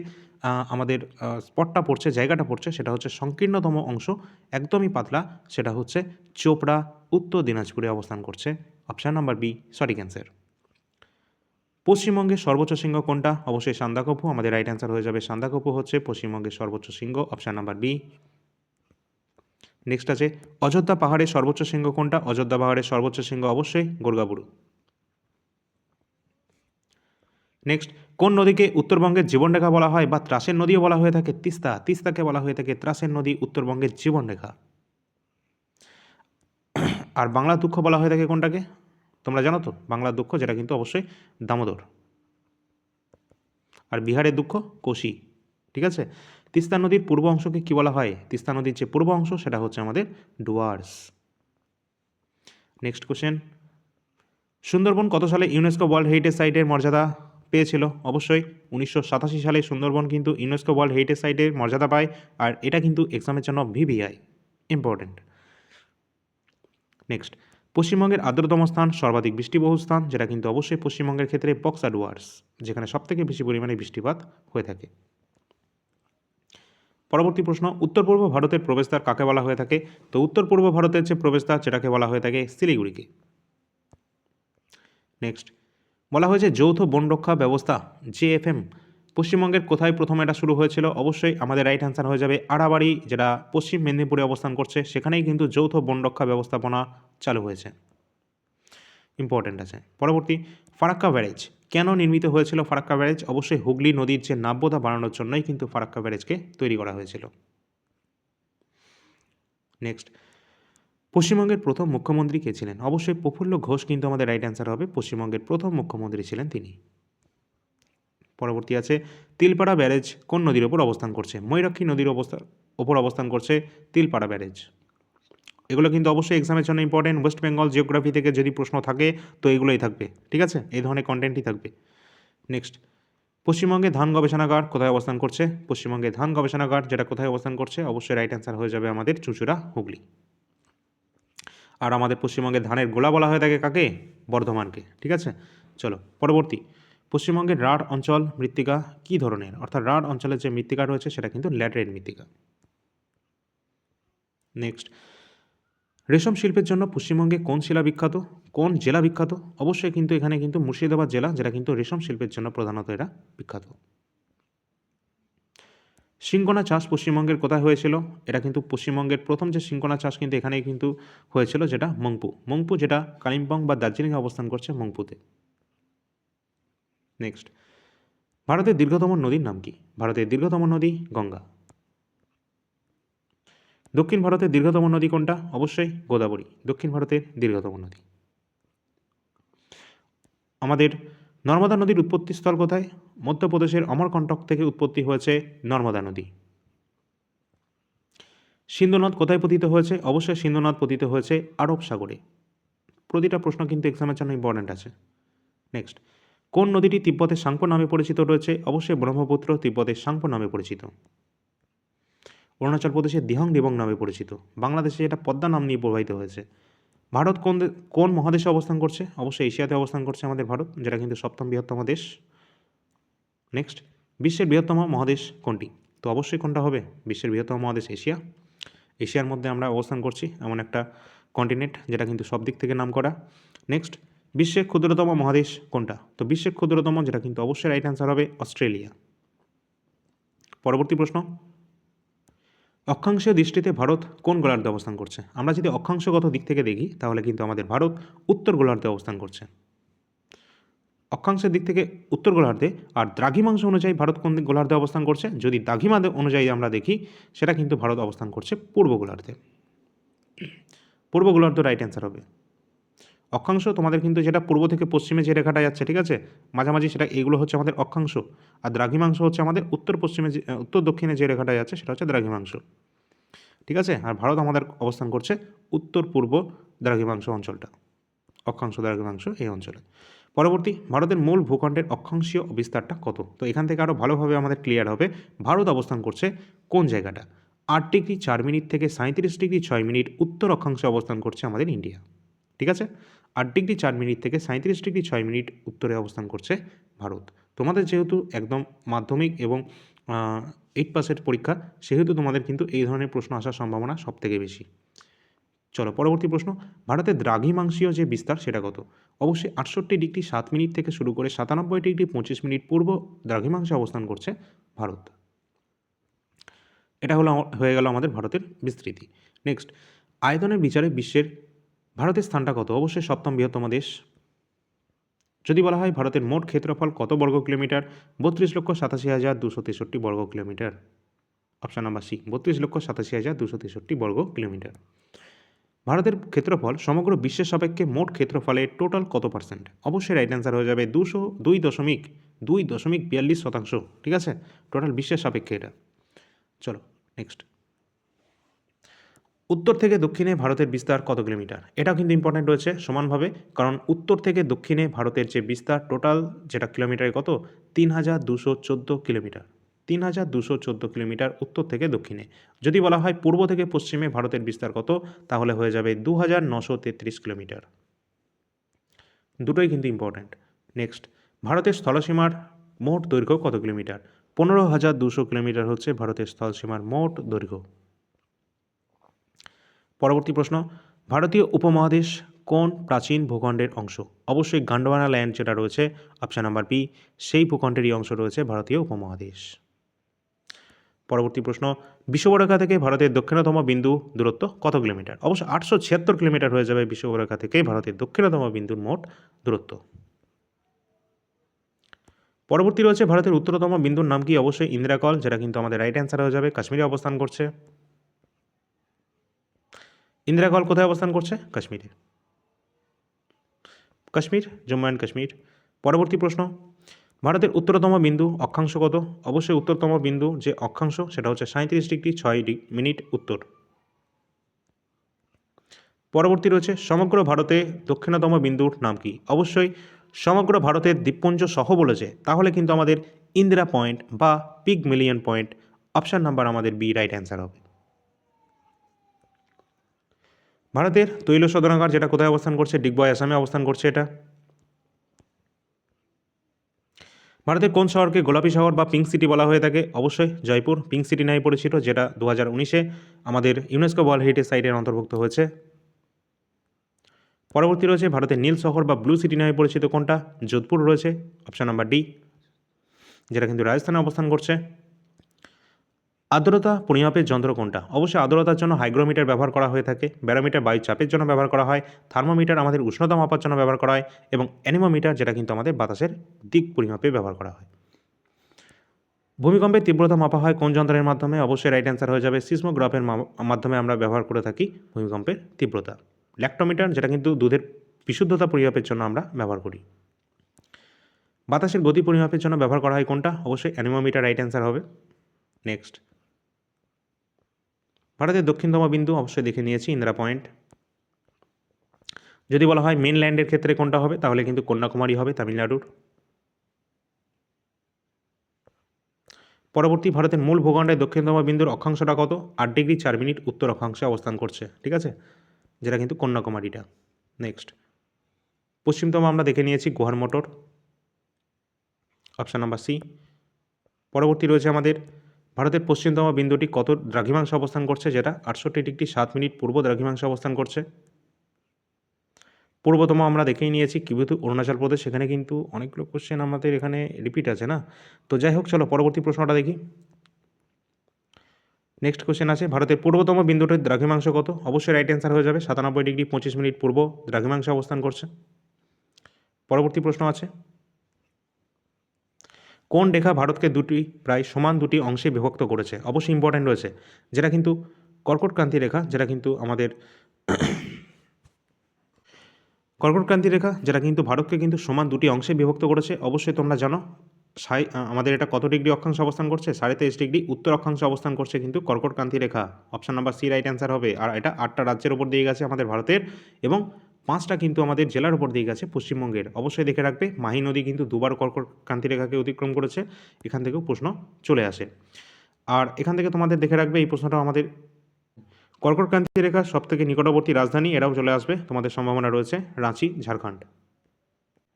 আমাদের স্পটটা পড়ছে, জায়গাটা পড়ছে, সেটা হচ্ছে সংকীর্ণতম অংশ, একদমই পাতলা, সেটা হচ্ছে চোপড়া, উত্তর দিনাজপুরে অবস্থান করছে। অপশান নাম্বার বি সঠিক অ্যান্সার। পশ্চিমবঙ্গের সর্বোচ্চ শৃঙ্গ কোনটা? অবশ্যই সান্দাকফু, আমাদের রাইট অ্যান্সার হয়ে যাবে সান্দাকফু হচ্ছে পশ্চিমবঙ্গের সর্বোচ্চ শৃঙ্গ। Option number B. নেক্সট আছে অযোধ্যা পাহাড়ের সর্বোচ্চ শৃঙ্গ কোনটা? অযোধ্যা পাহাড়ের সর্বোচ্চ শৃঙ্গ অবশ্যই গোর্গাবুরু। নেক্সট, কোন নদীকে উত্তরবঙ্গের জীবনরেখা বলা হয় বা ত্রাসের নদীও বলা হয়ে থাকে? তিস্তাকে বলা হয়ে থাকে ত্রাসের নদী, উত্তরবঙ্গের জীবনরেখা। আর বাংলার দুঃখ বলা হয়ে থাকে কোনটাকে? তোমরা জানো তো বাংলার দুঃখ, যেটা কিন্তু অবশ্যই দামোদর। আর বিহারের দুঃখ কোশি। ঠিক আছে, তিস্তা নদীর পূর্ব অংশকে কি বলা হয়? তিস্তা নদীর যে পূর্ব অংশ সেটা হচ্ছে আমাদের ডুয়ার্স। নেক্সট কোশ্চেন, সুন্দরবন কত সালে ইউনেস্কো ওয়ার্ল্ড হেরিটেজ সাইটের মর্যাদা পেয়েছিল? অবশ্যই 1987 সালে সুন্দরবন কিন্তু ইউনেস্কো ওয়ার্ল্ড হেরিটেজ সাইটের মর্যাদা পায়, আর এটা কিন্তু এক্সামের জন্য ভিভিআই ইম্পর্টেন্ট। নেক্সট, পশ্চিমবঙ্গের আর্দ্রতম স্থান, সর্বাধিক বৃষ্টিবহুল স্থান, যেটা কিন্তু অবশ্যই পশ্চিমবঙ্গের ক্ষেত্রে বক্সা ডুয়ার্স, যেখানে সবথেকে বেশি পরিমাণে বৃষ্টিপাত হয়ে থাকে। পরবর্তী প্রশ্ন, উত্তর পূর্ব ভারতের প্রবেশদ্বার কাকে বলা হয়ে থাকে? তো উত্তর পূর্ব ভারতের যে প্রবেশদ্বার যেটাকে বলা হয়ে থাকে শিলিগুড়িকে। নেক্সট, বলা হয়েছে যৌথ বন রক্ষা ব্যবস্থা জেএফএম পশ্চিমবঙ্গের কোথায় প্রথম এটা শুরু হয়েছিল? অবশ্যই আমাদের রাইট অ্যান্সার হয়ে যাবে আড়াবাড়ি, যেটা পশ্চিম মেদিনীপুরে অবস্থান করছে, সেখানেই কিন্তু যৌথ বন রক্ষা ব্যবস্থাপনা চালু হয়েছে। ইম্পর্টেন্ট আছে। পরবর্তী, ফারাক্কা ব্যারেজ কেন নির্মিত হয়েছিল? ফারাক্কা ব্যারেজ অবশ্যই হুগলি নদীর যে নাব্যতা বাড়ানোর জন্যই কিন্তু ফারাক্কা ব্যারেজকে তৈরি করা হয়েছিল। নেক্সট, পশ্চিমবঙ্গের প্রথম মুখ্যমন্ত্রী কে ছিলেন? অবশ্যই প্রফুল্ল ঘোষ কিন্তু আমাদের রাইট অ্যান্সার হবে, পশ্চিমবঙ্গের প্রথম মুখ্যমন্ত্রী ছিলেন তিনি। পরবর্তী আছে তিলপাড়া ব্যারেজ কোন নদীর ওপর অবস্থান করছে? ময়ূরাক্ষী নদীর ওপর অবস্থান করছে তিলপাড়া ব্যারেজ। এগুলো কিন্তু অবশ্যই এক্সামের জন্য ইম্পর্টেন্ট। ওয়েস্ট বেঙ্গল জিওগ্রাফি থেকে যদি প্রশ্ন থাকে তো এগুলোই থাকবে। ঠিক আছে, এই ধরনের কন্টেন্টই থাকবে। নেক্সট, পশ্চিমবঙ্গে ধান গবেষণাগার কোথায় অবস্থান করছে? পশ্চিমবঙ্গে ধান গবেষণাগার যেটা কোথায় অবস্থান করছে? অবশ্যই রাইট অ্যান্সার হয়ে যাবে আমাদের চুঁচুড়া, হুগলি। আর আমাদের পশ্চিমবঙ্গে ধানের গোলা বলা হয়ে থাকে কাকে? বর্ধমানকে। ঠিক আছে, চলো পরবর্তী, পশ্চিমবঙ্গের রাঢ় অঞ্চল মৃত্তিকা কী ধরনের? অর্থাৎ রাঢ় অঞ্চলের যে মৃত্তিকা রয়েছে সেটা কিন্তু ল্যাটেরাইট মৃত্তিকা। নেক্সট, রেশম শিল্পের জন্য পশ্চিমবঙ্গে কোন জেলা বিখ্যাত? অবশ্যই কিন্তু এখানে কিন্তু মুর্শিদাবাদ জেলা, যেটা কিন্তু রেশম শিল্পের জন্য প্রধানত এরা বিখ্যাত। সিংকোনা চাষ পশ্চিমবঙ্গের কোথায় হয়েছিল? এটা কিন্তু পশ্চিমবঙ্গের প্রথম যে সিংকোনা চাষ কিন্তু এখানেই কিন্তু হয়েছিল, যেটা মংপু, যেটা কালিম্পং বা দার্জিলিংয়ে অবস্থান করছে মংপুতে। নেক্সট, ভারতের দীর্ঘতম নদীর নাম কি? ভারতের দীর্ঘতম নদী গঙ্গা। দক্ষিণ ভারতের দীর্ঘতম নদী কোনটা? অবশ্যই গোদাবরী দক্ষিণ ভারতের দীর্ঘতম নদী। আমাদের নর্মদা নদীর উৎপত্তিস্থল কোথায়? মধ্যপ্রদেশের অমরকন্টক থেকে উৎপত্তি হয়েছে নর্মদা নদী। সিন্ধু নদ কোথায় পতিত হয়েছে? অবশ্যই সিন্ধু নদ পতিত হয়েছে আরব সাগরে। প্রতিটা প্রশ্ন কিন্তু এক্সামের জন্য ইম্পর্ট্যান্ট আছে। নেক্সট, কোন নদীটি তিব্বতের সাংপো নামে পরিচিত রয়েছে? অবশ্যই ব্রহ্মপুত্র তিব্বতের সাংপো নামে পরিচিত। অরুণাচল প্রদেশের দিহং দিবং নামে পরিচিত। বাংলাদেশে এটা পদ্মা নাম নিয়ে প্রবাহিত হয়েছে। ভারত কোন মহাদেশে অবস্থান করছে? অবশ্যই এশিয়াতে অবস্থান করছে আমাদের ভারত, যেটা কিন্তু সপ্তম বৃহত্তম দেশ। নেক্সট, বিশ্বের বৃহত্তম মহাদেশ কোনটি? তো অবশ্যই কোনটা হবে? বিশ্বের বৃহত্তম মহাদেশ এশিয়া। এশিয়ার মধ্যে আমরা অবস্থান করছি, এমন একটা কন্টিনেন্ট যেটা কিন্তু সব দিক থেকে নাম করা। নেক্সট, বিশ্বের ক্ষুদ্রতম মহাদেশ কোনটা? তো বিশ্বের ক্ষুদ্রতম, যেটা কিন্তু অবশ্যই রাইট অ্যান্সার হবে অস্ট্রেলিয়া। পরবর্তী প্রশ্ন, অক্ষাংশীয় দৃষ্টিতে ভারত কোন গোলার্ধে অবস্থান করছে? আমরা যদি অক্ষাংশগত দিক থেকে দেখি তাহলে কিন্তু আমাদের ভারত উত্তর গোলার্ধে অবস্থান করছে। অক্ষাংশের দিক থেকে উত্তর গোলার্ধে, আর দ্রাঘিমাংশ অনুযায়ী ভারত কোন গোলার্ধে অবস্থান করছে? যদি দ্রাঘিমা অনুযায়ী আমরা দেখি, সেটা কিন্তু ভারত অবস্থান করছে পূর্ব গোলার্ধে। পূর্ব গোলার্ধ রাইট অ্যান্সার হবে। অক্ষাংশ তোমাদের কিন্তু যেটা পূর্ব থেকে পশ্চিমে যে রেখাটা যাচ্ছে, ঠিক আছে, মাঝামাঝি, সেটা এগুলো হচ্ছে আমাদের অক্ষাংশ, আর দ্রাঘিমাংশ হচ্ছে আমাদের উত্তর পশ্চিমে উত্তর দক্ষিণে যে রেখাটা যাচ্ছে সেটা হচ্ছে দ্রাঘিমাংশ, ঠিক আছে। আর ভারত আমাদের অবস্থান করছে উত্তর পূর্ব দ্রাঘিমাংশ অঞ্চলটা, অক্ষাংশ দ্রাঘিমাংশ এই অঞ্চলে। পরবর্তী, ভারতের মূল ভূখণ্ডের অক্ষাংশীয় বিস্তারটা কত? তো এখান থেকে আরও ভালোভাবে আমাদের ক্লিয়ার হবে ভারত অবস্থান করছে কোন জায়গাটা। 8°4' থেকে 37°6' উত্তর অক্ষাংশে অবস্থান করছে আমাদের ইন্ডিয়া, ঠিক আছে। 8°4' থেকে 37°6' উত্তরে অবস্থান করছে ভারত। তোমাদের যেহেতু একদম মাধ্যমিক এবং 8 পাসের পরীক্ষা, সেহেতু তোমাদের কিন্তু এই ধরনের প্রশ্ন আসার সম্ভাবনা সবথেকে বেশি। চলো পরবর্তী প্রশ্ন, ভারতের দ্রাঘিমাংশীয় যে বিস্তার সেটা কত? অবশ্যই 68°7' থেকে শুরু করে 97°25' পূর্ব দ্রাঘিমাংশে অবস্থান করছে ভারত। এটা হয়ে গেল আমাদের ভারতের বিস্তৃতি। নেক্সট, আয়তনের বিচারে বিশ্বের ভারতের স্থানটা কত? অবশ্যই সপ্তম বৃহত্তম দেশ। যদি বলা হয় ভারতের মোট ক্ষেত্রফল কত বর্গ কিলোমিটার? 32,87,263 বর্গ কিলোমিটার। অপশান নাম্বার সি, 32,87,263 বর্গ কিলোমিটার। ভারতের ক্ষেত্রফল সমগ্র বিশ্বের সাপেক্ষে মোট ক্ষেত্রফলের টোটাল কত পার্সেন্ট? অবশ্যই রাইট অ্যান্সার হয়ে যাবে 202.42%, ঠিক আছে, টোটাল বিশ্বের সাপেক্ষে এটা। চলো নেক্সট, উত্তর থেকে দক্ষিণে ভারতের বিস্তার কত কিলোমিটার? এটাও কিন্তু ইম্পর্টেন্ট রয়েছে সমানভাবে, কারণ উত্তর থেকে দক্ষিণে ভারতের যে বিস্তার টোটাল, যেটা কিলোমিটারে কত, 3,214 কিলোমিটার। 3,214 কিলোমিটার উত্তর থেকে দক্ষিণে। যদি বলা হয় পূর্ব থেকে পশ্চিমে ভারতের বিস্তার কত, তাহলে হয়ে যাবে 2,933 কিলোমিটার। দুটোই কিন্তু ইম্পর্ট্যান্ট। নেক্সট, ভারতের স্থলসীমার মোট দৈর্ঘ্য কত কিলোমিটার? 15,200 কিলোমিটার হচ্ছে ভারতের স্থলসীমার মোট দৈর্ঘ্য। পরবর্তী প্রশ্ন, ভারতীয় উপমহাদেশ কোন প্রাচীন ভূখণ্ডের অংশ? অবশ্যই গন্ডওয়ানা ল্যান্ড যেটা রয়েছে, অপশান নাম্বার বি, সেই ভূখণ্ডেরই অংশ রয়েছে ভারতীয় উপমহাদেশ। পরবর্তী প্রশ্ন, বিষুবরেখা থেকে ভারতের দক্ষিণতম বিন্দু দূরত্ব কত কিলোমিটার? অবশ্যই 876 কিলোমিটার হয়ে যাবে বিষুবরেখা থেকে ভারতের দক্ষিণতম বিন্দুর মোট দূরত্ব। পরবর্তী রয়েছে ভারতের উত্তরতম বিন্দুর নাম কি? অবশ্যই ইন্দিরা কল, যেটা কিন্তু আমাদের রাইট অ্যান্সার হয়ে যাবে, কাশ্মীরে অবস্থান করছে। ইন্দিরা কল কোথায় অবস্থান করছে? কাশ্মীরে, কাশ্মীর, জম্মু অ্যান্ড কাশ্মীর। পরবর্তী প্রশ্ন, ভারতের উত্তরতম বিন্দু অক্ষাংশ কত? অবশ্যই উত্তরতম বিন্দু যে অক্ষাংশ সেটা হচ্ছে 37°6' উত্তর। পরবর্তী রয়েছে সমগ্র ভারতে দক্ষিণতম বিন্দুর নাম কি? অবশ্যই সমগ্র ভারতের দ্বীপপুঞ্জ সহ বলেছে, তাহলে কিন্তু আমাদের ইন্দিরা পয়েন্ট বা পিগমিলিয়ন পয়েন্ট, অপশান নাম্বার আমাদের বি রাইট অ্যান্সার হবে। ভারতের তৈল শোধনাগার যেটা কোথায় অবস্থান করছে? ডিগবয়, আসামে অবস্থান করছে এটা। ভারতের কোন শহরকে গোলাপি শহর বা পিঙ্ক সিটি বলা হয়ে থাকে? অবশ্যই জয়পুর, পিঙ্ক সিটি নামে পরিচিত, যেটা 2019-এ আমাদের ইউনেস্কো ওয়ার্ল্ড হেরিটেজ সাইটের অন্তর্ভুক্ত হয়েছে। পরবর্তী রয়েছে ভারতের নীল শহর বা ব্লু সিটি নামে পরিচিত কোনটা? যোধপুর রয়েছে, অপশান নাম্বার ডি, যেটা কিন্তু রাজস্থানে অবস্থান করছে। আর্দ্রতা পরিমাপের যন্ত্র কোনটা? অবশ্যই আর্দ্রতার জন্য হাইগ্রোমিটার ব্যবহার করা হয়ে থাকে, ব্যারোমিটার বায়ু চাপের জন্য ব্যবহার করা হয়, থার্মোমিটার আমাদের উষ্ণতা মাপার জন্য ব্যবহার করা হয়, এবং অ্যানিমোমিটার যেটা কিন্তু আমাদের বাতাসের দিক পরিমাপে ব্যবহার করা হয়। ভূমিকম্পের তীব্রতা মাপা হয় কোন যন্ত্রের মাধ্যমে? অবশ্যই রাইট অ্যান্সার হয়ে যাবে সিসমোগ্রাফের মাধ্যমে আমরা ব্যবহার করে থাকি ভূমিকম্পের তীব্রতা। ল্যাক্টোমিটার, যেটা কিন্তু দুধের বিশুদ্ধতা পরিমাপের জন্য আমরা ব্যবহার করি। বাতাসের গতি পরিমাপের জন্য ব্যবহার করা হয় কোনটা? অবশ্যই অ্যানিমোমিটার রাইট অ্যান্সার হবে। নেক্সট, ভারতের দক্ষিণতম বিন্দু অবশ্যই দেখে নিয়েছি, ইন্দিরা পয়েন্ট। যদি বলা হয় মেনল্যান্ডের ক্ষেত্রে কোনটা হবে, তাহলে কিন্তু কন্যাকুমারী হবে তামিলনাড়ুর। পরবর্তী, ভারতের মূল ভূখণ্ডের দক্ষিণতম বিন্দুর অক্ষাংশটা কত? 8°4' উত্তর অক্ষাংশে অবস্থান করছে, ঠিক আছে, যেটা কিন্তু কন্যাকুমারীটা। নেক্সট, পশ্চিমতম আমরা দেখে নিয়েছি গুহার মোটর, অপশান নাম্বার সি। পরবর্তী রয়েছে আমাদের ভারতের পশ্চিমতম বিন্দুটি কত দ্রাঘিমাংশে অবস্থান করছে, যেটা 68°7' পূর্ব দ্রাঘিমাংশে অবস্থান করছে। পূর্বতম আমরা দেখেই নিয়েছি কিবুতু অরুণাচল প্রদেশ, সেখানে কিন্তু অনেকগুলো কোশ্চেন আমাদের এখানে রিপিট আছে না, তো যাই হোক চলো পরবর্তী প্রশ্নটা দেখি। নেক্সট কোশ্চেন আছে, ভারতের পূর্বতম বিন্দুটির দ্রাঘিমাংশ কত? অবশ্যই রাইট অ্যান্সার হয়ে যাবে 97°25' পূর্ব দ্রাঘিমাংশে অবস্থান করছে। পরবর্তী প্রশ্ন আছে, কোন রেখা ভারতকে প্রায় সমান দুটি অংশে বিভক্ত করেছে? অবশ্যই ইম্পর্ট্যান্ট রয়েছে, যেটা কিন্তু কর্কটক্রান্তি রেখা, যেটা কিন্তু আমাদের কর্কটক্রান্তি রেখা, যেটা কিন্তু ভারতকে কিন্তু সমান দুটি অংশে বিভক্ত করেছে। অবশ্যই তোমরা জানো আমাদের এটা কত ডিগ্রি অক্ষাংশে অবস্থান করছে? 23.5° উত্তর অক্ষাংশে অবস্থান করছে কিন্তু কর্কটক্রান্তি রেখা। Option number C right answer হবে। আর এটা 8টা রাজ্যের ওপর দিয়ে গেছে আমাদের ভারতের, এবং 5টা কিন্তু আমাদের জেলার উপর দিয়ে গেছে পশ্চিমবঙ্গের। অবশ্যই দেখে রাখবে, মাহি নদী কিন্তু দুবার কর্কটক্রান্তি রেখাকে অতিক্রম করেছে, এখান থেকেও প্রশ্ন চলে আসে। আর এখান থেকে তোমাদের দেখে রাখবে, এই প্রশ্নটা আমাদের কর্কটক্রান্তি রেখার সবথেকে নিকটবর্তী রাজধানী, এটাও চলে আসবে, তোমাদের সম্ভাবনা রয়েছে রাঁচি, ঝাড়খণ্ড।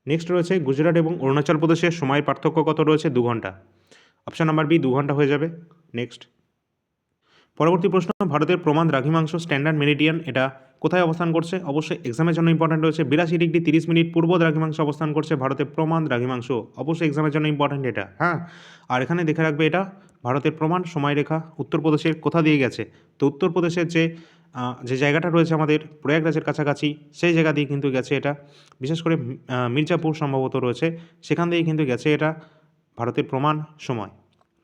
নেক্সট রয়েছে, গুজরাট এবং অরুণাচল প্রদেশের সময়ের পার্থক্য কত রয়েছে? 2 ঘন্টা। অপশান নাম্বার বি 2 ঘন্টা হয়ে যাবে। নেক্সট, পরবর্তী প্রশ্ন, ভারতের প্রমাণ দ্রাঘিমাংশ স্ট্যান্ডার্ড মেরিডিয়ান এটা কোথায় অবস্থান করছে? অবশ্যই এক্সামের জন্য ইম্পর্টেন্ট রয়েছে, 82°30' পূর্ব দ্রাঘিমাংশ অবস্থান করছে ভারতের প্রমাণ দ্রাঘিমাংশ। অবশ্যই এক্সামের জন্য ইম্পর্টেন্ট এটা, হ্যাঁ। আর এখানে দেখে রাখবে, এটা ভারতের প্রমাণ সময়রেখা উত্তরপ্রদেশের কোথা দিয়ে গেছে? তো উত্তরপ্রদেশের যে জায়গাটা রয়েছে আমাদের প্রয়াগরাজের কাছাকাছি, সেই জায়গা দিয়ে কিন্তু গেছে এটা, বিশেষ করে মির্জাপুর সম্ভবত রয়েছে, সেখান দিয়েই কিন্তু গেছে এটা ভারতের প্রমাণ সময়।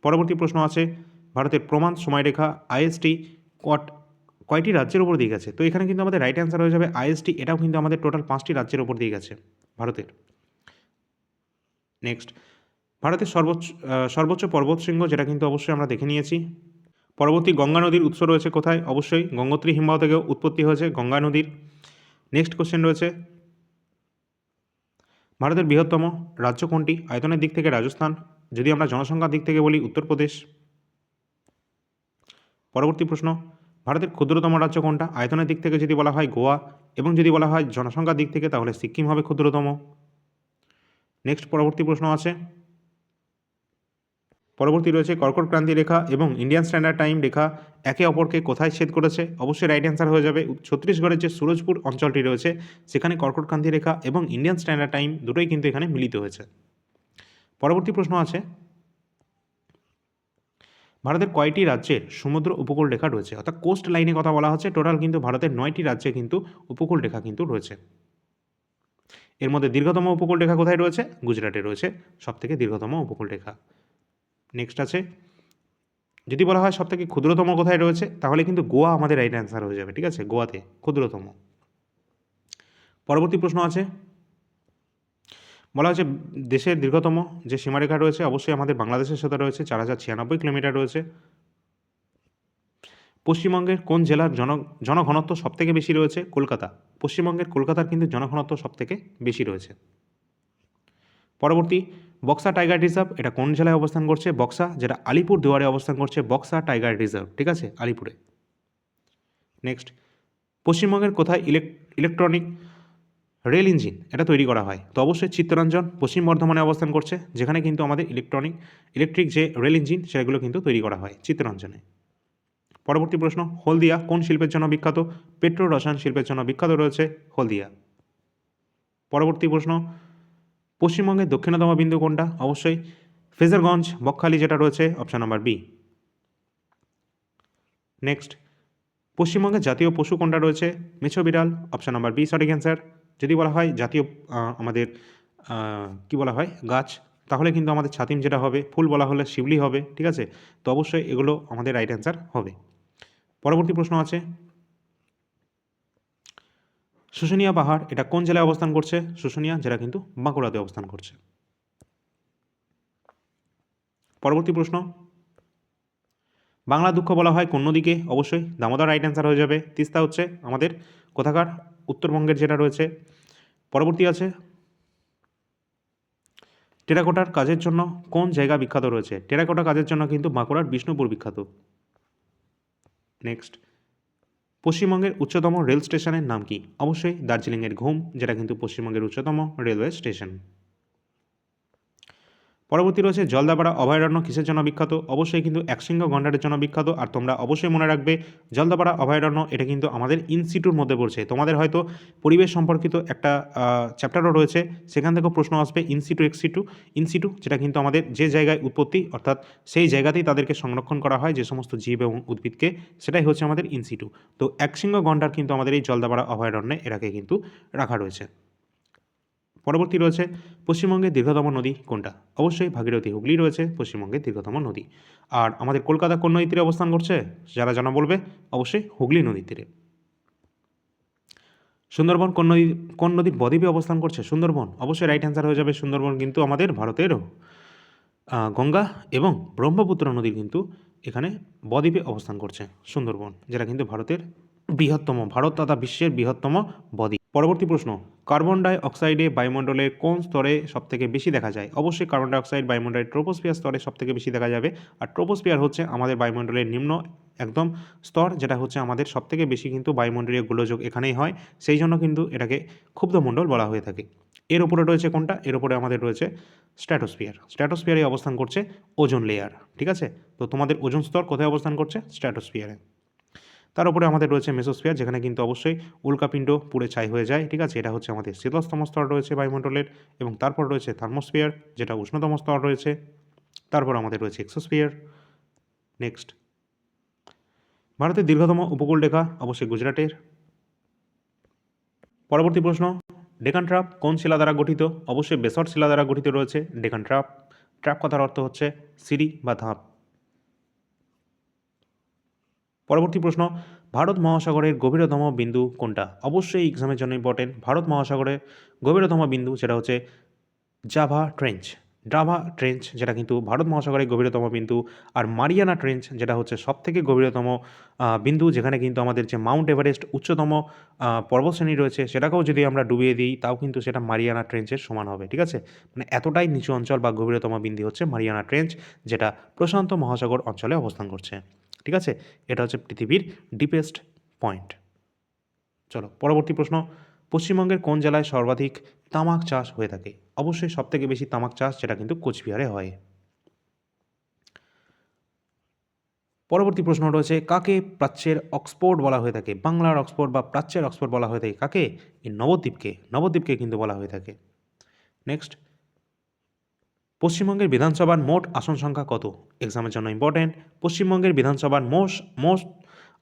পরবর্তী প্রশ্ন আছে, ভারতের প্রমাণ সময়রেখা আইএসটি কয়টি রাজ্যের উপর দিয়ে গেছে? তো এখানে কিন্তু আমাদের রাইট অ্যান্সার হয়ে যাবে আইএসটি, এটাও কিন্তু আমাদের টোটাল 5টি রাজ্যের উপর দিয়ে গেছে ভারতের। নেক্সট, ভারতের সর্বোচ্চ পর্বতশৃঙ্গ, যেটা কিন্তু অবশ্যই আমরা দেখে নিয়েছি। পরবর্তী, গঙ্গা নদীর উৎস রয়েছে কোথায়? অবশ্যই গঙ্গোত্রী হিমবাহ থেকে উৎপত্তি হয়েছে গঙ্গা নদীর। নেক্সট কোশ্চেন রয়েছে, ভারতের বৃহত্তম রাজ্য কোনটি? আয়তনের দিক থেকে রাজস্থান, যদি আমরা জনসংখ্যার দিক থেকে বলি উত্তরপ্রদেশ। পরবর্তী প্রশ্ন, ভারতের ক্ষুদ্রতম রাজ্য কোনটা? আয়তনের দিক থেকে যদি বলা হয় গোয়া, এবং যদি বলা হয় জনসংখ্যার দিক থেকে তাহলে সিকিম হবে ক্ষুদ্রতম। নেক্সট, পরবর্তী প্রশ্ন আছে, পরবর্তী রয়েছে, কর্কটক্রান্তি রেখা এবং ইন্ডিয়ান স্ট্যান্ডার্ড টাইম রেখা একে অপরকে কোথায় ছেদ করেছে? অবশ্যই রাইট অ্যান্সার হয়ে যাবে ছত্তিশগড়ের যে সুরজপুর অঞ্চলটি রয়েছে, সেখানে কর্কটক্রান্তি রেখা এবং ইন্ডিয়ান স্ট্যান্ডার্ড টাইম দুটোই কিন্তু এখানে মিলিত হয়েছে। পরবর্তী প্রশ্ন আছে, ভারতের কয়টি রাজ্যের সমুদ্র উপকূল রেখা রয়েছে? অর্থাৎ কোস্ট লাইনে কথা বলা হচ্ছে, টোটাল কিন্তু ভারতের 9টি রাজ্যে কিন্তু উপকূল রেখা কিন্তু রয়েছে। এর মধ্যে দীর্ঘতম উপকূল রেখা কোথায় রয়েছে? গুজরাটে রয়েছে সবথেকে দীর্ঘতম উপকূল রেখা। নেক্সট আছে, যদি বলা হয় সবথেকে ক্ষুদ্রতম কোথায় রয়েছে, তাহলে কিন্তু গোয়া আমাদের রাইট অ্যান্সার হয়ে যাবে, ঠিক আছে, গোয়াতে ক্ষুদ্রতম। পরবর্তী প্রশ্ন আছে, বলা হচ্ছে দেশের দীর্ঘতম যে সীমারেখা রয়েছে, অবশ্যই আমাদের বাংলাদেশের সাথে রয়েছে, 4096 কিলোমিটার রয়েছে। পশ্চিমবঙ্গের কোন জেলার জনঘনত্ব সবথেকে বেশি রয়েছে? কলকাতা। পশ্চিমবঙ্গের কলকাতার কিন্তু জনঘনত্ব সবথেকে বেশি রয়েছে। পরবর্তী, বক্সা টাইগার রিজার্ভ এটা কোন জেলায় অবস্থান করছে? বক্সা, যেটা আলিপুর দুয়ারে অবস্থান করছে, বক্সা টাইগার রিজার্ভ, ঠিক আছে, আলিপুরে। নেক্সট, পশ্চিমবঙ্গের কোথায় ইলেকট্রনিক রেল ইঞ্জিন এটা তৈরি করা হয়? তো অবশ্যই চিত্তরঞ্জন পশ্চিম বর্ধমানে অবস্থান করছে, যেখানে কিন্তু আমাদের ইলেকট্রিক যে রেল ইঞ্জিন সেগুলো কিন্তু তৈরি করা হয় চিত্তরঞ্জনে। পরবর্তী প্রশ্ন, হলদিয়া কোন শিল্পের জন্য বিখ্যাত? পেট্রো রসায়ন শিল্পের জন্য বিখ্যাত রয়েছে হলদিয়া। পরবর্তী প্রশ্ন, পশ্চিমবঙ্গের দক্ষিণতম বিন্দু কোনটা? অবশ্যই ফেজারগঞ্জ বকখালি, যেটা রয়েছে অপশান নাম্বার বি। নেক্সট, পশ্চিমবঙ্গের জাতীয় পশু কোনটা রয়েছে? মেছো বিড়াল, অপশান নাম্বার বি সঠিক অ্যান্সার। যদি বলা হয় জাতীয় আমাদের কি বলা হয় গাছ, তাহলে কিন্তু আমাদের ছাতিম যেটা হবে, ফুল বলা হলে শিউলি হবে, ঠিক আছে? তো অবশ্যই এগুলো আমাদের রাইট অ্যান্সার হবে। পরবর্তী প্রশ্ন আছে, শুশুনিয়া পাহাড় এটা কোন জেলায় অবস্থান করছে? শুশুনিয়া যেটা কিন্তু বাঁকুড়াতে অবস্থান করছে। পরবর্তী প্রশ্ন, বাংলা দুঃখ বলা হয় কোন নদীকে? অবশ্যই দামোদর রাইট অ্যান্সার হয়ে যাবে। তিস্তা হচ্ছে আমাদের কোথাকার? উত্তরবঙ্গের যেটা রয়েছে। পরবর্তী আছে, টেরাকোটার কাজের জন্য কোন জায়গা বিখ্যাত রয়েছে? টেরাকোটা কাজের জন্য কিন্তু বাঁকুড়ার বিষ্ণুপুর বিখ্যাত। নেক্সট, পশ্চিমবঙ্গের উচ্চতম রেল স্টেশনের নাম কি? অবশ্যই দার্জিলিংয়ের ঘুম, যেটা কিন্তু পশ্চিমবঙ্গের উচ্চতম রেলওয়ে স্টেশন। পরবর্তী রয়েছে, জলদাপাড়া অভয়ারণ্য কিসের জন্য বিখ্যাত? অবশ্যই কিন্তু একশৃঙ্গ গন্ডারের জন্য বিখ্যাত। আর তোমরা অবশ্যই মনে রাখবে, জলদাপাড়া অভয়ারণ্য এটা কিন্তু আমাদের ইনস্টিটিউট মধ্যে পড়ছে। তোমাদের হয়তো পরিবেশ সম্পর্কিত একটা চ্যাপ্টারও রয়েছে, সেখান থেকেও প্রশ্ন আসবে ইনসিটু যেটা কিন্তু আমাদের যে জায়গায় উৎপত্তি, অর্থাৎ সেই জায়গাতেই তাদেরকে সংরক্ষণ করা হয় যে সমস্ত জীব এবং উদ্ভিদকে, সেটাই হচ্ছে আমাদের ইনসিটু। তো একশৃঙ্গ গন্ডার কিন্তু আমাদের এই জলদাপাড়া অভয়ারণ্যে এটাকে কিন্তু রাখা রয়েছে। পরবর্তী রয়েছে, পশ্চিমবঙ্গের দীর্ঘতম নদী কোনটা? অবশ্যই ভাগীরথী হুগলি রয়েছে পশ্চিমবঙ্গের দীর্ঘতম নদী। আর আমাদের কলকাতা কোন নদীর তীরে অবস্থান করছে? যারা জানা বলবে, অবশ্যই হুগলি নদীর তীরে। সুন্দরবন কোন নদীর বদ্বীপে অবস্থান করছে? সুন্দরবন অবশ্যই রাইট অ্যান্সার হয়ে যাবে। সুন্দরবন কিন্তু আমাদের ভারতের গঙ্গা এবং ব্রহ্মপুত্র নদীর কিন্তু এখানে বদ্বীপে অবস্থান করছে সুন্দরবন, যেটা কিন্তু ভারতের বৃহত্তম, ভারত তথা বিশ্বের বৃহত্তম বদ্বীপ। পরবর্তী প্রশ্ন, কার্বন ডাই অক্সাইডে বায়ুমণ্ডলের কোন স্তরে সবথেকে বেশি দেখা যায়? অবশ্যই কার্বন ডাই অক্সাইড বায়ুমণ্ডলের ট্রোপোস্ফিয়ার স্তরে সবথেকে বেশি দেখা যাবে। আর ট্রোপোস্ফিয়ার হচ্ছে আমাদের বায়ুমণ্ডলের নিম্ন একদম স্তর, যেটা হচ্ছে আমাদের সবথেকে বেশি কিন্তু বায়ুমণ্ডলীয় গোলযোগ এখানেই হয়, সেই জন্য কিন্তু এটাকে ক্ষুব্ধমণ্ডল বলা হয়ে থাকে। এর উপরে রয়েছে কোনটা? এর উপরে আমাদের রয়েছে স্ট্র্যাটোস্ফিয়ারে অবস্থান করছে ওজোন লেয়ার, ঠিক আছে? তো তোমাদের ওজোন স্তর কোথায় অবস্থান করছে? স্ট্র্যাটোস্ফিয়ারে। তার উপরে আমাদের রয়েছে মেসোস্ফিয়ার, যেখানে কিন্তু অবশ্যই উল্কাপিণ্ড পুড়ে ছাই হয়ে যায়, ঠিক আছে? এটা হচ্ছে আমাদের শীতলতম স্তর রয়েছে বায়ুমণ্ডলের। এবং তারপর রয়েছে থার্মোস্ফিয়ার, যেটা উষ্ণতম স্তর রয়েছে। তারপর আমাদের রয়েছে এক্সোস্ফিয়ার। নেক্সট, ভারতের দীর্ঘতম উপকূল রেখা অবশ্যই গুজরাটের। পরবর্তী প্রশ্ন, ডেকান ট্র্যাপ কোন শিলা দ্বারা গঠিত? অবশ্যই বেসল্ট শিলা দ্বারা গঠিত রয়েছে ডেকান ট্র্যাপ। ট্র্যাপ কথার অর্থ হচ্ছে সিঁড়ি বা ধাপ। পরবর্তী প্রশ্ন, ভারত মহাসাগরের গভীরতম বিন্দু কোনটা? অবশ্যই এক্সামের জন্য ইম্পর্টেন্ট। ভারত মহাসাগরের গভীরতম বিন্দু যেটা হচ্ছে জাভা ট্রেঞ্চ, যেটা কিন্তু ভারত মহাসাগরের গভীরতম বিন্দু। আর মারিয়ানা ট্রেঞ্চ, যেটা হচ্ছে সবথেকে গভীরতম বিন্দু, যেখানে কিন্তু আমাদের যে মাউন্ট এভারেস্ট উচ্চতম পর্বতশ্রেণী রয়েছে, সেটাকেও যদি আমরা ডুবিয়ে দিই তাও কিন্তু সেটা মারিয়ানা ট্রেঞ্চের সমান হবে, ঠিক আছে? মানে এতটাই নিচু অঞ্চল বা গভীরতম বিন্দু হচ্ছে মারিয়ানা ট্রেঞ্চ, যেটা প্রশান্ত মহাসাগর অঞ্চলে অবস্থান করছে, ঠিক আছে? এটা হচ্ছে পৃথিবীর ডিপেস্ট পয়েন্ট। চলো পরবর্তী প্রশ্ন, পশ্চিমবঙ্গের কোন জেলায় সর্বাধিক তামাক চাষ হয়ে থাকে? অবশ্যই সবথেকে বেশি তামাক চাষ যেটা কিন্তু কোচবিহারে হয়। পরবর্তী প্রশ্ন রয়েছে, কাকে প্রাচ্যের অক্সফোর্ড বলা হয়ে থাকে? বাংলার অক্সফোর্ড বা প্রাচ্যের অক্সফোর্ড বলা হয়ে থাকে কাকে? এই নবদ্বীপকে কিন্তু বলা হয়ে থাকে। নেক্সট, পশ্চিমবঙ্গের বিধানসভার মোট আসন সংখ্যা কত? এক্সামের জন্য ইম্পর্টেন্ট। পশ্চিমবঙ্গের বিধানসভার মোট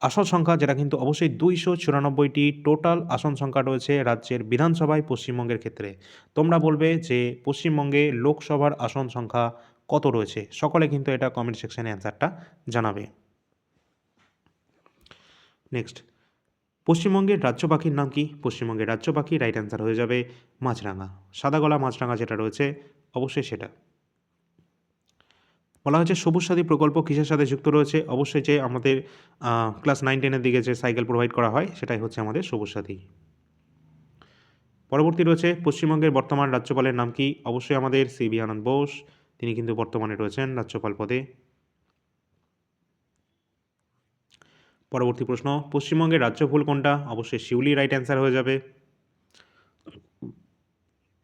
আসন সংখ্যা, যেটা কিন্তু অবশ্যই 294টি টোটাল আসন সংখ্যা রয়েছে রাজ্যের বিধানসভায় পশ্চিমবঙ্গের ক্ষেত্রে। তোমরা বলবে যে পশ্চিমবঙ্গে লোকসভার আসন সংখ্যা কত রয়েছে? সকলে কিন্তু এটা কমেন্ট সেকশনে অ্যান্সারটা জানাবে। নেক্সট, পশ্চিমবঙ্গের রাজ্য পাখির নাম কি? পশ্চিমবঙ্গের রাজ্য পাখি রাইট অ্যান্সার হয়ে যাবে মাছরাঙা, সাদা গলা মাছরাঙা যেটা রয়েছে অবশ্যই সেটা। বলা হচ্ছে সবুজ সাথী প্রকল্প কিসের সাথে যুক্ত রয়েছে? অবশ্যই যে আমাদের ক্লাস 9-10-এর দিকে যে সাইকেল প্রোভাইড করা হয় সেটাই হচ্ছে আমাদের সবুজ সাথী। পরবর্তী রয়েছে, পশ্চিমবঙ্গের বর্তমান রাজ্যপালের নাম কি? অবশ্যই আমাদের সিভি আনন্দ বোস, তিনি কিন্তু বর্তমানে রয়েছেন রাজ্যপাল পদে। পরবর্তী প্রশ্ন, পশ্চিমবঙ্গের রাজ্য ফুল কোনটা? অবশ্যই শিউলি রাইট অ্যান্সার হয়ে যাবে।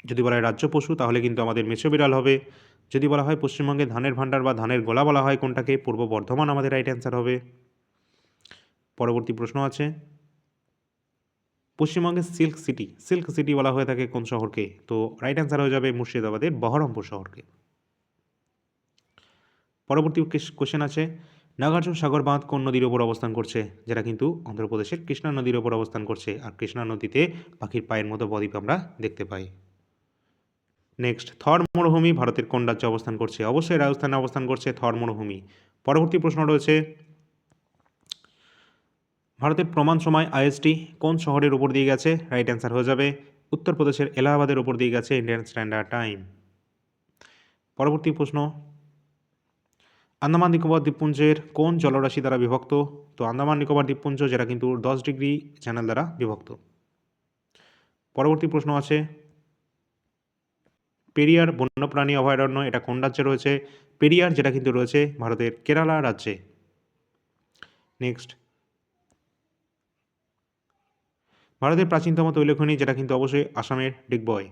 যদি বলা হয় রাজ্য পশু তাহলে কিন্তু আমাদের মেছো বিড়াল হবে। যদি বলা হয় পশ্চিমবঙ্গে ধানের ভাণ্ডার বা ধানের গোলা বলা হয় কোনটাকে? পূর্ব বর্ধমান আমাদের রাইট অ্যান্সার হবে। পরবর্তী প্রশ্ন আছে, পশ্চিমবঙ্গের সিল্ক সিটি বলা হয়ে থাকে কোন শহরকে? তো রাইট অ্যান্সার হয়ে যাবে মুর্শিদাবাদের বহরমপুর শহরকে। পরবর্তী কোশ্চেন আছে, নাগার্জুন সাগর বাঁধ কোন নদীর ওপর অবস্থান করছে? যেটা কিন্তু অন্ধ্রপ্রদেশের কৃষ্ণা নদীর ওপর অবস্থান করছে। আর কৃষ্ণা নদীতে পাখির পায়ের মতো বদ্বীপ আমরা দেখতে পাই। নেক্সট, থর মরুভূমি ভারতের কোন রাজ্যে অবস্থান করছে? অবশ্যই রাজস্থানে অবস্থান করছে থর মরুভূমি। পরবর্তী প্রশ্ন রয়েছে, ভারতের প্রমাণ সময় আইএসটি কোন শহরের উপর দিয়ে গেছে? রাইট অ্যান্সার হয়ে যাবে উত্তরপ্রদেশের এলাহাবাদের উপর দিয়ে গেছে ইন্ডিয়ান স্ট্যান্ডার্ড টাইম। পরবর্তী প্রশ্ন, আন্দামান নিকোবর দ্বীপপুঞ্জের কোন জলরাশি দ্বারা বিভক্ত? তো আন্দামান নিকোবর দ্বীপপুঞ্জ যেটা কিন্তু 10 ডিগ্রি চ্যানেল দ্বারা বিভক্ত। পরবর্তী প্রশ্ন আছে, পেরিয়ার বন্যপ্রাণী অভয়ারণ্য এটা কোন রাজ্যে রয়েছে? পেরিয়ার যেটা কিন্তু রয়েছে ভারতের কেরালা রাজ্যে। নেক্সট, ভারতের প্রাচীনতম তৈলখনি যেটা কিন্তু অবশ্যই আসামের ডিগবয়।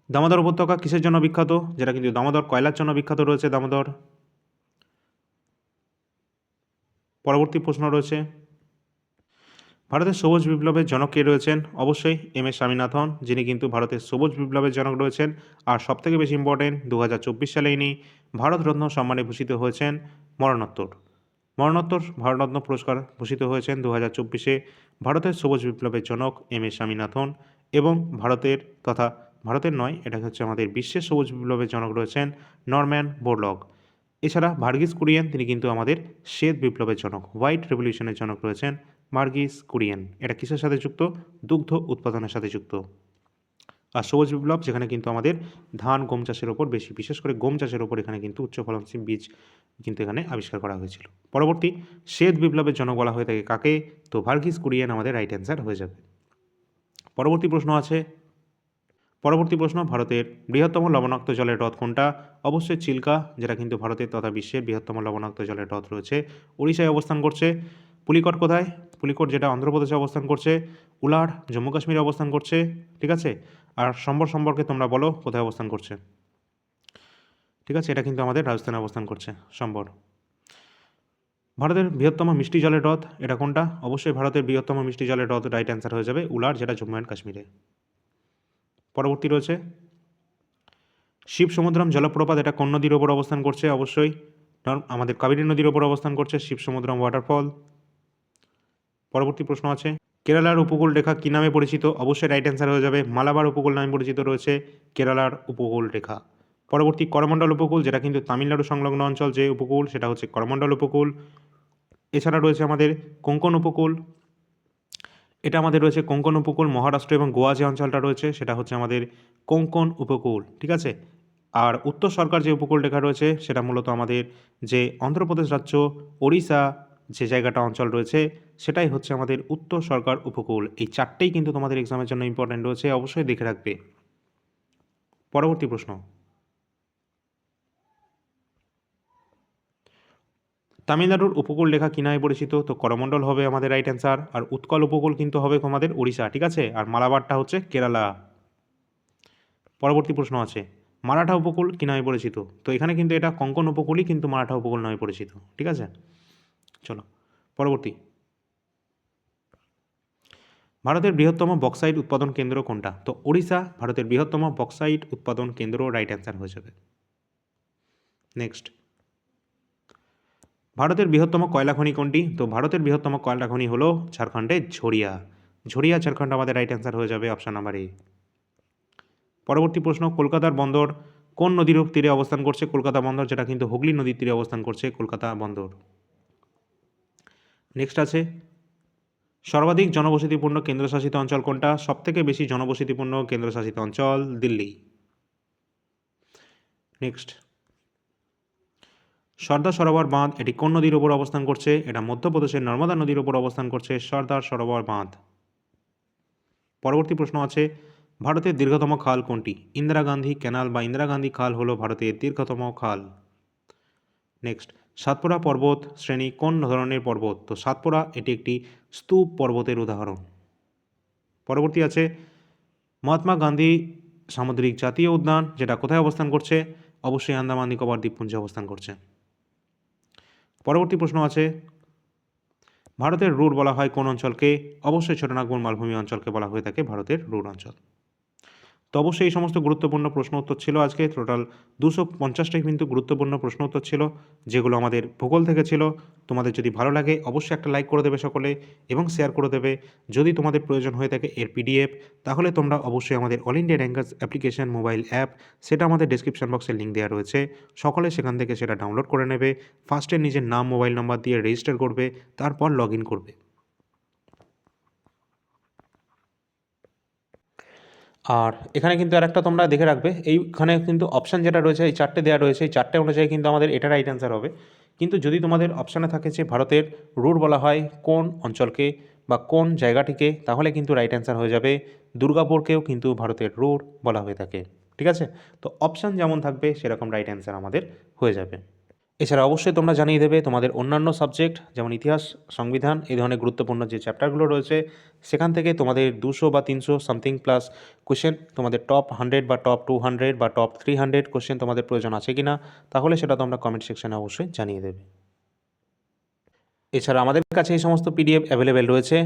দামোদর উপত্যকা কিসের জন্য বিখ্যাত? যেটা কিন্তু দামোদর কয়লার জন্য বিখ্যাত রয়েছে দামোদর। পরবর্তী প্রশ্ন রয়েছে, ভারতের সবুজ বিপ্লবের জনক কে রয়েছেন? অবশ্যই এম এস স্বামীনাথন, যিনি কিন্তু ভারতের সবুজ বিপ্লবের জনক রয়েছেন। আর সবথেকে বেশি ইম্পর্টেন্ট, 2024 সালে ইনি ভারতরত্ন সম্মানে ভূষিত হয়েছেন মরণোত্তর। মরণোত্তর ভারতরত্ন পুরস্কার ভূষিত হয়েছেন 2024-এ ভারতের সবুজ বিপ্লবের জনক এম এস স্বামীনাথন। এবং ভারতের তথা ভারতের নয়, এটা হচ্ছে আমাদের বিশ্বের সবুজ বিপ্লবের জনক রয়েছেন নরম্যান বোরলগ। এছাড়া ভার্গিস কুরিয়েন, তিনি কিন্তু আমাদের শ্বেত বিপ্লবের জনক, হোয়াইট রেভলিউশনের জনক রয়েছেন ভার্গিস কুরিয়েন। এটা কিসের সাথে যুক্ত? দুগ্ধ উৎপাদনের সাথে যুক্ত। আর সবুজ বিপ্লব যেখানে কিন্তু আমাদের ধান গম চাষের ওপর বেশি, বিশেষ করে গম চাষের ওপর এখানে কিন্তু উচ্চ ফলনশীল বীজ কিন্তু এখানে আবিষ্কার করা হয়েছিল। পরবর্তী, শ্বেত বিপ্লবের জনক বলা হয়ে থাকে কাকে? তো ভার্গিস কুরিয়েন আমাদের রাইট অ্যান্সার হয়ে যাবে। পরবর্তী প্রশ্ন আছে, ভারতের বৃহত্তম লবণাক্ত জলের হ্রদ কোনটা? অবশ্যই চিল্কা, যেটা কিন্তু ভারতের তথা বিশ্বের বৃহত্তম লবণাক্ত জলের হ্রদ রয়েছে উড়িষ্যায় অবস্থান করছে। পুলিকট কোথায়? পুলিকট যেটা অন্ধ্রপ্রদেশে অবস্থান করছে। উলার জম্মু কাশ্মীরে অবস্থান করছে। ঠিক আছে, আর সম্বর সম্পর্কে তোমরা বলো কোথায় অবস্থান করছে? ঠিক আছে, এটা কিন্তু আমাদের রাজস্থানে অবস্থান করছে সম্বর। ভারতের বৃহত্তম মিষ্টি জলের হ্রদ এটা কোনটা? অবশ্যই ভারতের বৃহত্তম মিষ্টি জলের হ্রদ রাইট অ্যান্সার হয়ে যাবে উলার, যেটা জম্মু অ্যান্ড কাশ্মীরে। পরবর্তী রয়েছে, শিব সমুদ্রম জলপ্রপাত এটা কোন নদীর ওপর অবস্থান করছে? অবশ্যই আমাদের কাবেরী নদীর ওপর অবস্থান করছে শিব সমুদ্রম ওয়াটারফল। পরবর্তী প্রশ্ন আছে, কেরালার উপকূল রেখা কী নামে পরিচিত? অবশ্যই রাইট অ্যান্সার হয়ে যাবে মালাবার উপকূল নামে পরিচিত রয়েছে কেরালার উপকূল রেখা। পরবর্তী, করমণ্ডল উপকূল, যেটা কিন্তু তামিলনাড়ু সংলগ্ন অঞ্চল যে উপকূল সেটা হচ্ছে করমণ্ডল উপকূল। এছাড়া রয়েছে আমাদের কোঙ্কণ উপকূল, এটা আমাদের রয়েছে কোঙ্কণ উপকূল। মহারাষ্ট্র এবং গোয়া যে অঞ্চলটা রয়েছে সেটা হচ্ছে আমাদের কোঙ্কণ উপকূল। ঠিক আছে, আর উত্তর সরকার যে উপকূল রেখা রয়েছে সেটা মূলত আমাদের যে অন্ধ্রপ্রদেশ রাজ্য, ওড়িশা যে জায়গাটা অঞ্চল রয়েছে সেটাই হচ্ছে আমাদের উত্তর সরকার উপকূল। এই চারটেই কিন্তু তোমাদের এক্সামের জন্য ইম্পর্টেন্ট রয়েছে, অবশ্যই দেখে রাখবে। পরবর্তী প্রশ্ন, তামিলনাড়ুর উপকূল রেখা কী নামে পরিচিত? তো করমণ্ডল হবে আমাদের রাইট অ্যান্সার। আর উৎকল উপকূল কিন্তু হবে আমাদের ওড়িশা। ঠিক আছে, আর মালাবারটা হচ্ছে কেরালা। পরবর্তী প্রশ্ন আছে, মারাঠা উপকূল কী নামে পরিচিত? তো এখানে কিন্তু এটা কোঙ্কণ উপকূলই কিন্তু মারাঠা উপকূল নামে পরিচিত। ঠিক আছে, চলো পরবর্তী, ভারতের বৃহত্তম বক্সাইট উৎপাদন কেন্দ্র কোনটা? তো ওড়িশা ভারতের বৃহত্তম বক্সাইট উৎপাদন কেন্দ্র রাইট অ্যান্সার হয়ে যাবে। নেক্সট, ভারতের বৃহত্তম কয়লা খনি কোনটি? তো ভারতের বৃহত্তম কয়লা খনি হলো ঝাড়খণ্ডের ঝরিয়া। ঝরিয়া ঝাড়খণ্ড আমাদের রাইট অ্যান্সার হয়ে যাবে অপশান নাম্বার এ। পরবর্তী প্রশ্ন, কলকাতার বন্দর কোন নদীর তীরে অবস্থান করছে? কলকাতা বন্দর যেটা কিন্তু হুগলি নদীর তীরে অবস্থান করছে কলকাতা বন্দর। নেক্সট আছে, সর্বাধিক জনবসতিপূর্ণ কেন্দ্রশাসিত অঞ্চল কোনটা? সবথেকে বেশি জনবসতিপূর্ণ কেন্দ্রশাসিত অঞ্চল দিল্লি। নেক্সট, সর্দার সরোবর বাঁধ এটি কোন নদীর ওপর অবস্থান করছে? এটা মধ্যপ্রদেশের নর্মদা নদীর ওপর অবস্থান করছে সর্দার সরোবর বাঁধ। পরবর্তী প্রশ্ন আছে, ভারতের দীর্ঘতম খাল কোনটি? ইন্দিরা গান্ধী ক্যানাল বা ইন্দিরা গান্ধী খাল হলো ভারতের দীর্ঘতম খাল। নেক্সট, সাতপুরা পর্বত শ্রেণী কোন ধরনের পর্বত? তো সাতপুরা এটি একটি স্তূপ পর্বতের উদাহরণ। পরবর্তী আছে, মহাত্মা গান্ধী সামুদ্রিক জাতীয় উদ্যান যেটা কোথায় অবস্থান করছে? অবশ্যই আন্দামান নিকোবর দ্বীপপুঞ্জে অবস্থান করছে। পরবর্তী প্রশ্ন আছে, ভারতের রুর বলা হয় কোন অঞ্চলকে? অবশ্যই ছোটনাগপুর মালভূমি অঞ্চলকে বলা হয়ে থাকে ভারতের রুর অঞ্চল। তো অবশ্যই এই সমস্ত গুরুত্বপূর্ণ প্রশ্ন উত্তর ছিল আজকে টোটাল 250টাই কিন্তু গুরুত্বপূর্ণ প্রশ্ন উত্তর ছিল, যেগুলো আমাদের ভূগোল থেকে ছিল। তোমাদের যদি ভালো লাগে অবশ্যই একটা লাইক করে দেবে সকলে এবং শেয়ার করে দেবে। যদি তোমাদের প্রয়োজন হয়ে থাকে এর পিডিএফ, তাহলে তোমরা অবশ্যই আমাদের all India rankers application mobile app, সেটা আমাদের ডেসক্রিপশন বক্সে লিঙ্ক দেওয়া রয়েছে। সকলে সেখান থেকে সেটা ডাউনলোড করে নেবে। ফার্স্টে নিজের নাম মোবাইল নাম্বার দিয়ে রেজিস্টার করবে, তারপর লগ ইন করবে। আর এখানে কিন্তু আরেকটা তোমরা দেখে রাখবে, এইখানে কিন্তু অপশান যেটা রয়েছে এই চারটে দেওয়া রয়েছে, এই চারটে অনুযায়ী কিন্তু আমাদের এটা রাইট অ্যান্সার হবে। কিন্তু যদি তোমাদের অপশানে থাকে যে ভারতের রুট বলা হয় কোন অঞ্চলকে বা কোন জায়গাটিকে, তাহলে কিন্তু রাইট অ্যান্সার হয়ে যাবে দুর্গাপুরকেও কিন্তু ভারতের রুট বলা হয়ে থাকে। ঠিক আছে, তো অপশান যেমন থাকবে সেরকম রাইট অ্যান্সার আমাদের হয়ে যাবে। এছাড়া অবশ্যই তোমরা জানিয়ে দেবে তোমাদের অন্যান্য সাবজেক্ট যেমন ইতিহাস, সংবিধান, এই ধরনের গুরুত্বপূর্ণ যে চ্যাপ্টারগুলো রয়েছে সেখান থেকে তোমাদের 200 বা 300 সামথিং প্লাস কোশ্চেন, তোমাদের টপ 100 বা টপ 200 বা টপ 300 কোশ্চেন তোমাদের প্রয়োজন আছে কি না, তাহলে সেটা তোমরা কমেন্ট সেকশনে অবশ্যই জানিয়ে দেবে। এছাড়া আমাদের কাছে এই সমস্ত পিডিএফ অ্যাভেলেবেল রয়েছে।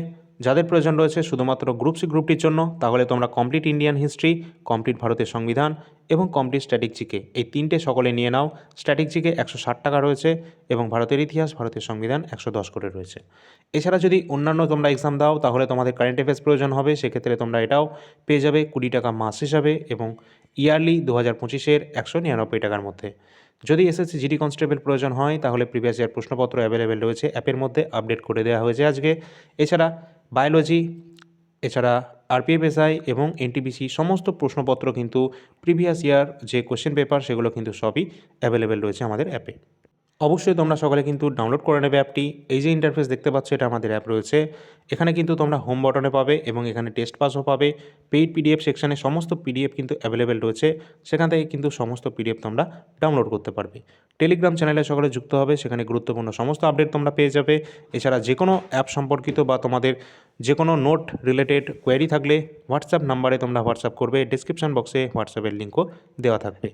যাদের প্রয়োজন রয়েছে শুধুমাত্র গ্রুপ সি গ্রুপটির জন্য, তাহলে তোমরা কমপ্লিট ইন্ডিয়ান হিস্ট্রি, কমপ্লিট ভারতের সংবিধান এবং কমপ্লিট স্ট্যাটিক জিকে এই তিনটে সকলে নিয়ে নাও। স্ট্যাটিক জিকে 160 টাকা রয়েছে এবং ভারতের ইতিহাস, ভারতের সংবিধান 110 করে রয়েছে। এছাড়া যদি অন্যান্য তোমরা এক্সাম দাও তাহলে তোমাদের কারেন্ট অ্যাফেয়ার্স প্রয়োজন হবে, সেক্ষেত্রে তোমরা এটাও পেয়ে যাবে 20 টাকা মাস হিসাবে এবং ইয়ারলি 2025-এর 199 টাকার মধ্যে। যদি এসএসসি জিডি কনস্টেবল প্রয়োজন হয় তাহলে প্রিভিয়াস ইয়ার প্রশ্নপত্র অ্যাভেলেবেল রয়েছে অ্যাপের মধ্যে, আপডেট করে দেওয়া হয়েছে আজকে। এছাড়া বায়োলজি, এছাড়া আরপিএফএসআই এবং এনটিপিসি সমস্ত প্রশ্নপত্র কিন্তু প্রিভিয়াস ইয়ার যে কোশ্চেন পেপার সেগুলো কিন্তু সবই অ্যাভেলেবেল রয়েছে আমাদের অ্যাপে। অবশ্যই তোমরা সকলে কিন্তু ডাউনলোড করে নেবে অ্যাপটি। এই যে ইন্টারফেস দেখতে পাচ্ছ এটা আমাদের অ্যাপ রয়েছে, এখানে কিন্তু তোমরা হোম বটনে পাবে এবং এখানে টেস্ট পাসও পাবে। পেইড পিডিএফ সেকশানে সমস্ত পিডিএফ কিন্তু অ্যাভেলেবেল রয়েছে, সেখান থেকে কিন্তু সমস্ত পিডিএফ তোমরা ডাউনলোড করতে পারবে। টেলিগ্রাম চ্যানেলে সকলে যুক্ত হবে, সেখানে গুরুত্বপূর্ণ সমস্ত আপডেট তোমরা পেয়ে যাবে। এছাড়া যে কোনো অ্যাপ সম্পর্কিত বা তোমাদের যে কোনো নোট রিলেটেড কোয়েরি থাকলে হোয়াটসঅ্যাপ নাম্বারে তোমরা হোয়াটসঅ্যাপ করবে, ডিসক্রিপশন বক্সে হোয়াটসঅ্যাপের লিঙ্কও দেওয়া থাকবে।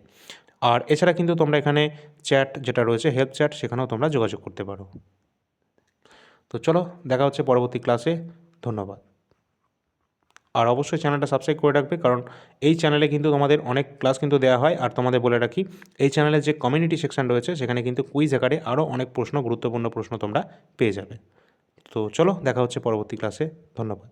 আর এছাড়া কিন্তু তোমরা এখানে চ্যাট যেটা রয়েছে হেল্প চ্যাট, সেখানেও তোমরা যোগাযোগ করতে পারো। তো চলো দেখা হচ্ছে পরবর্তী ক্লাসে। ধন্যবাদ। আর অবশ্যই চ্যানেলটা সাবস্ক্রাইব করে রাখবে, কারণ এই চ্যানেলে কিন্তু তোমাদের অনেক ক্লাস কিন্তু দেওয়া হয়। আর তোমাদের বলে রাখি, এই চ্যানেলে যে কমিউনিটি সেকশন রয়েছে সেখানে কিন্তু কুইজ আকারে আরও অনেক প্রশ্ন, গুরুত্বপূর্ণ প্রশ্ন তোমরা পেয়ে যাবে। তো চলো দেখা হচ্ছে পরবর্তী ক্লাসে। ধন্যবাদ।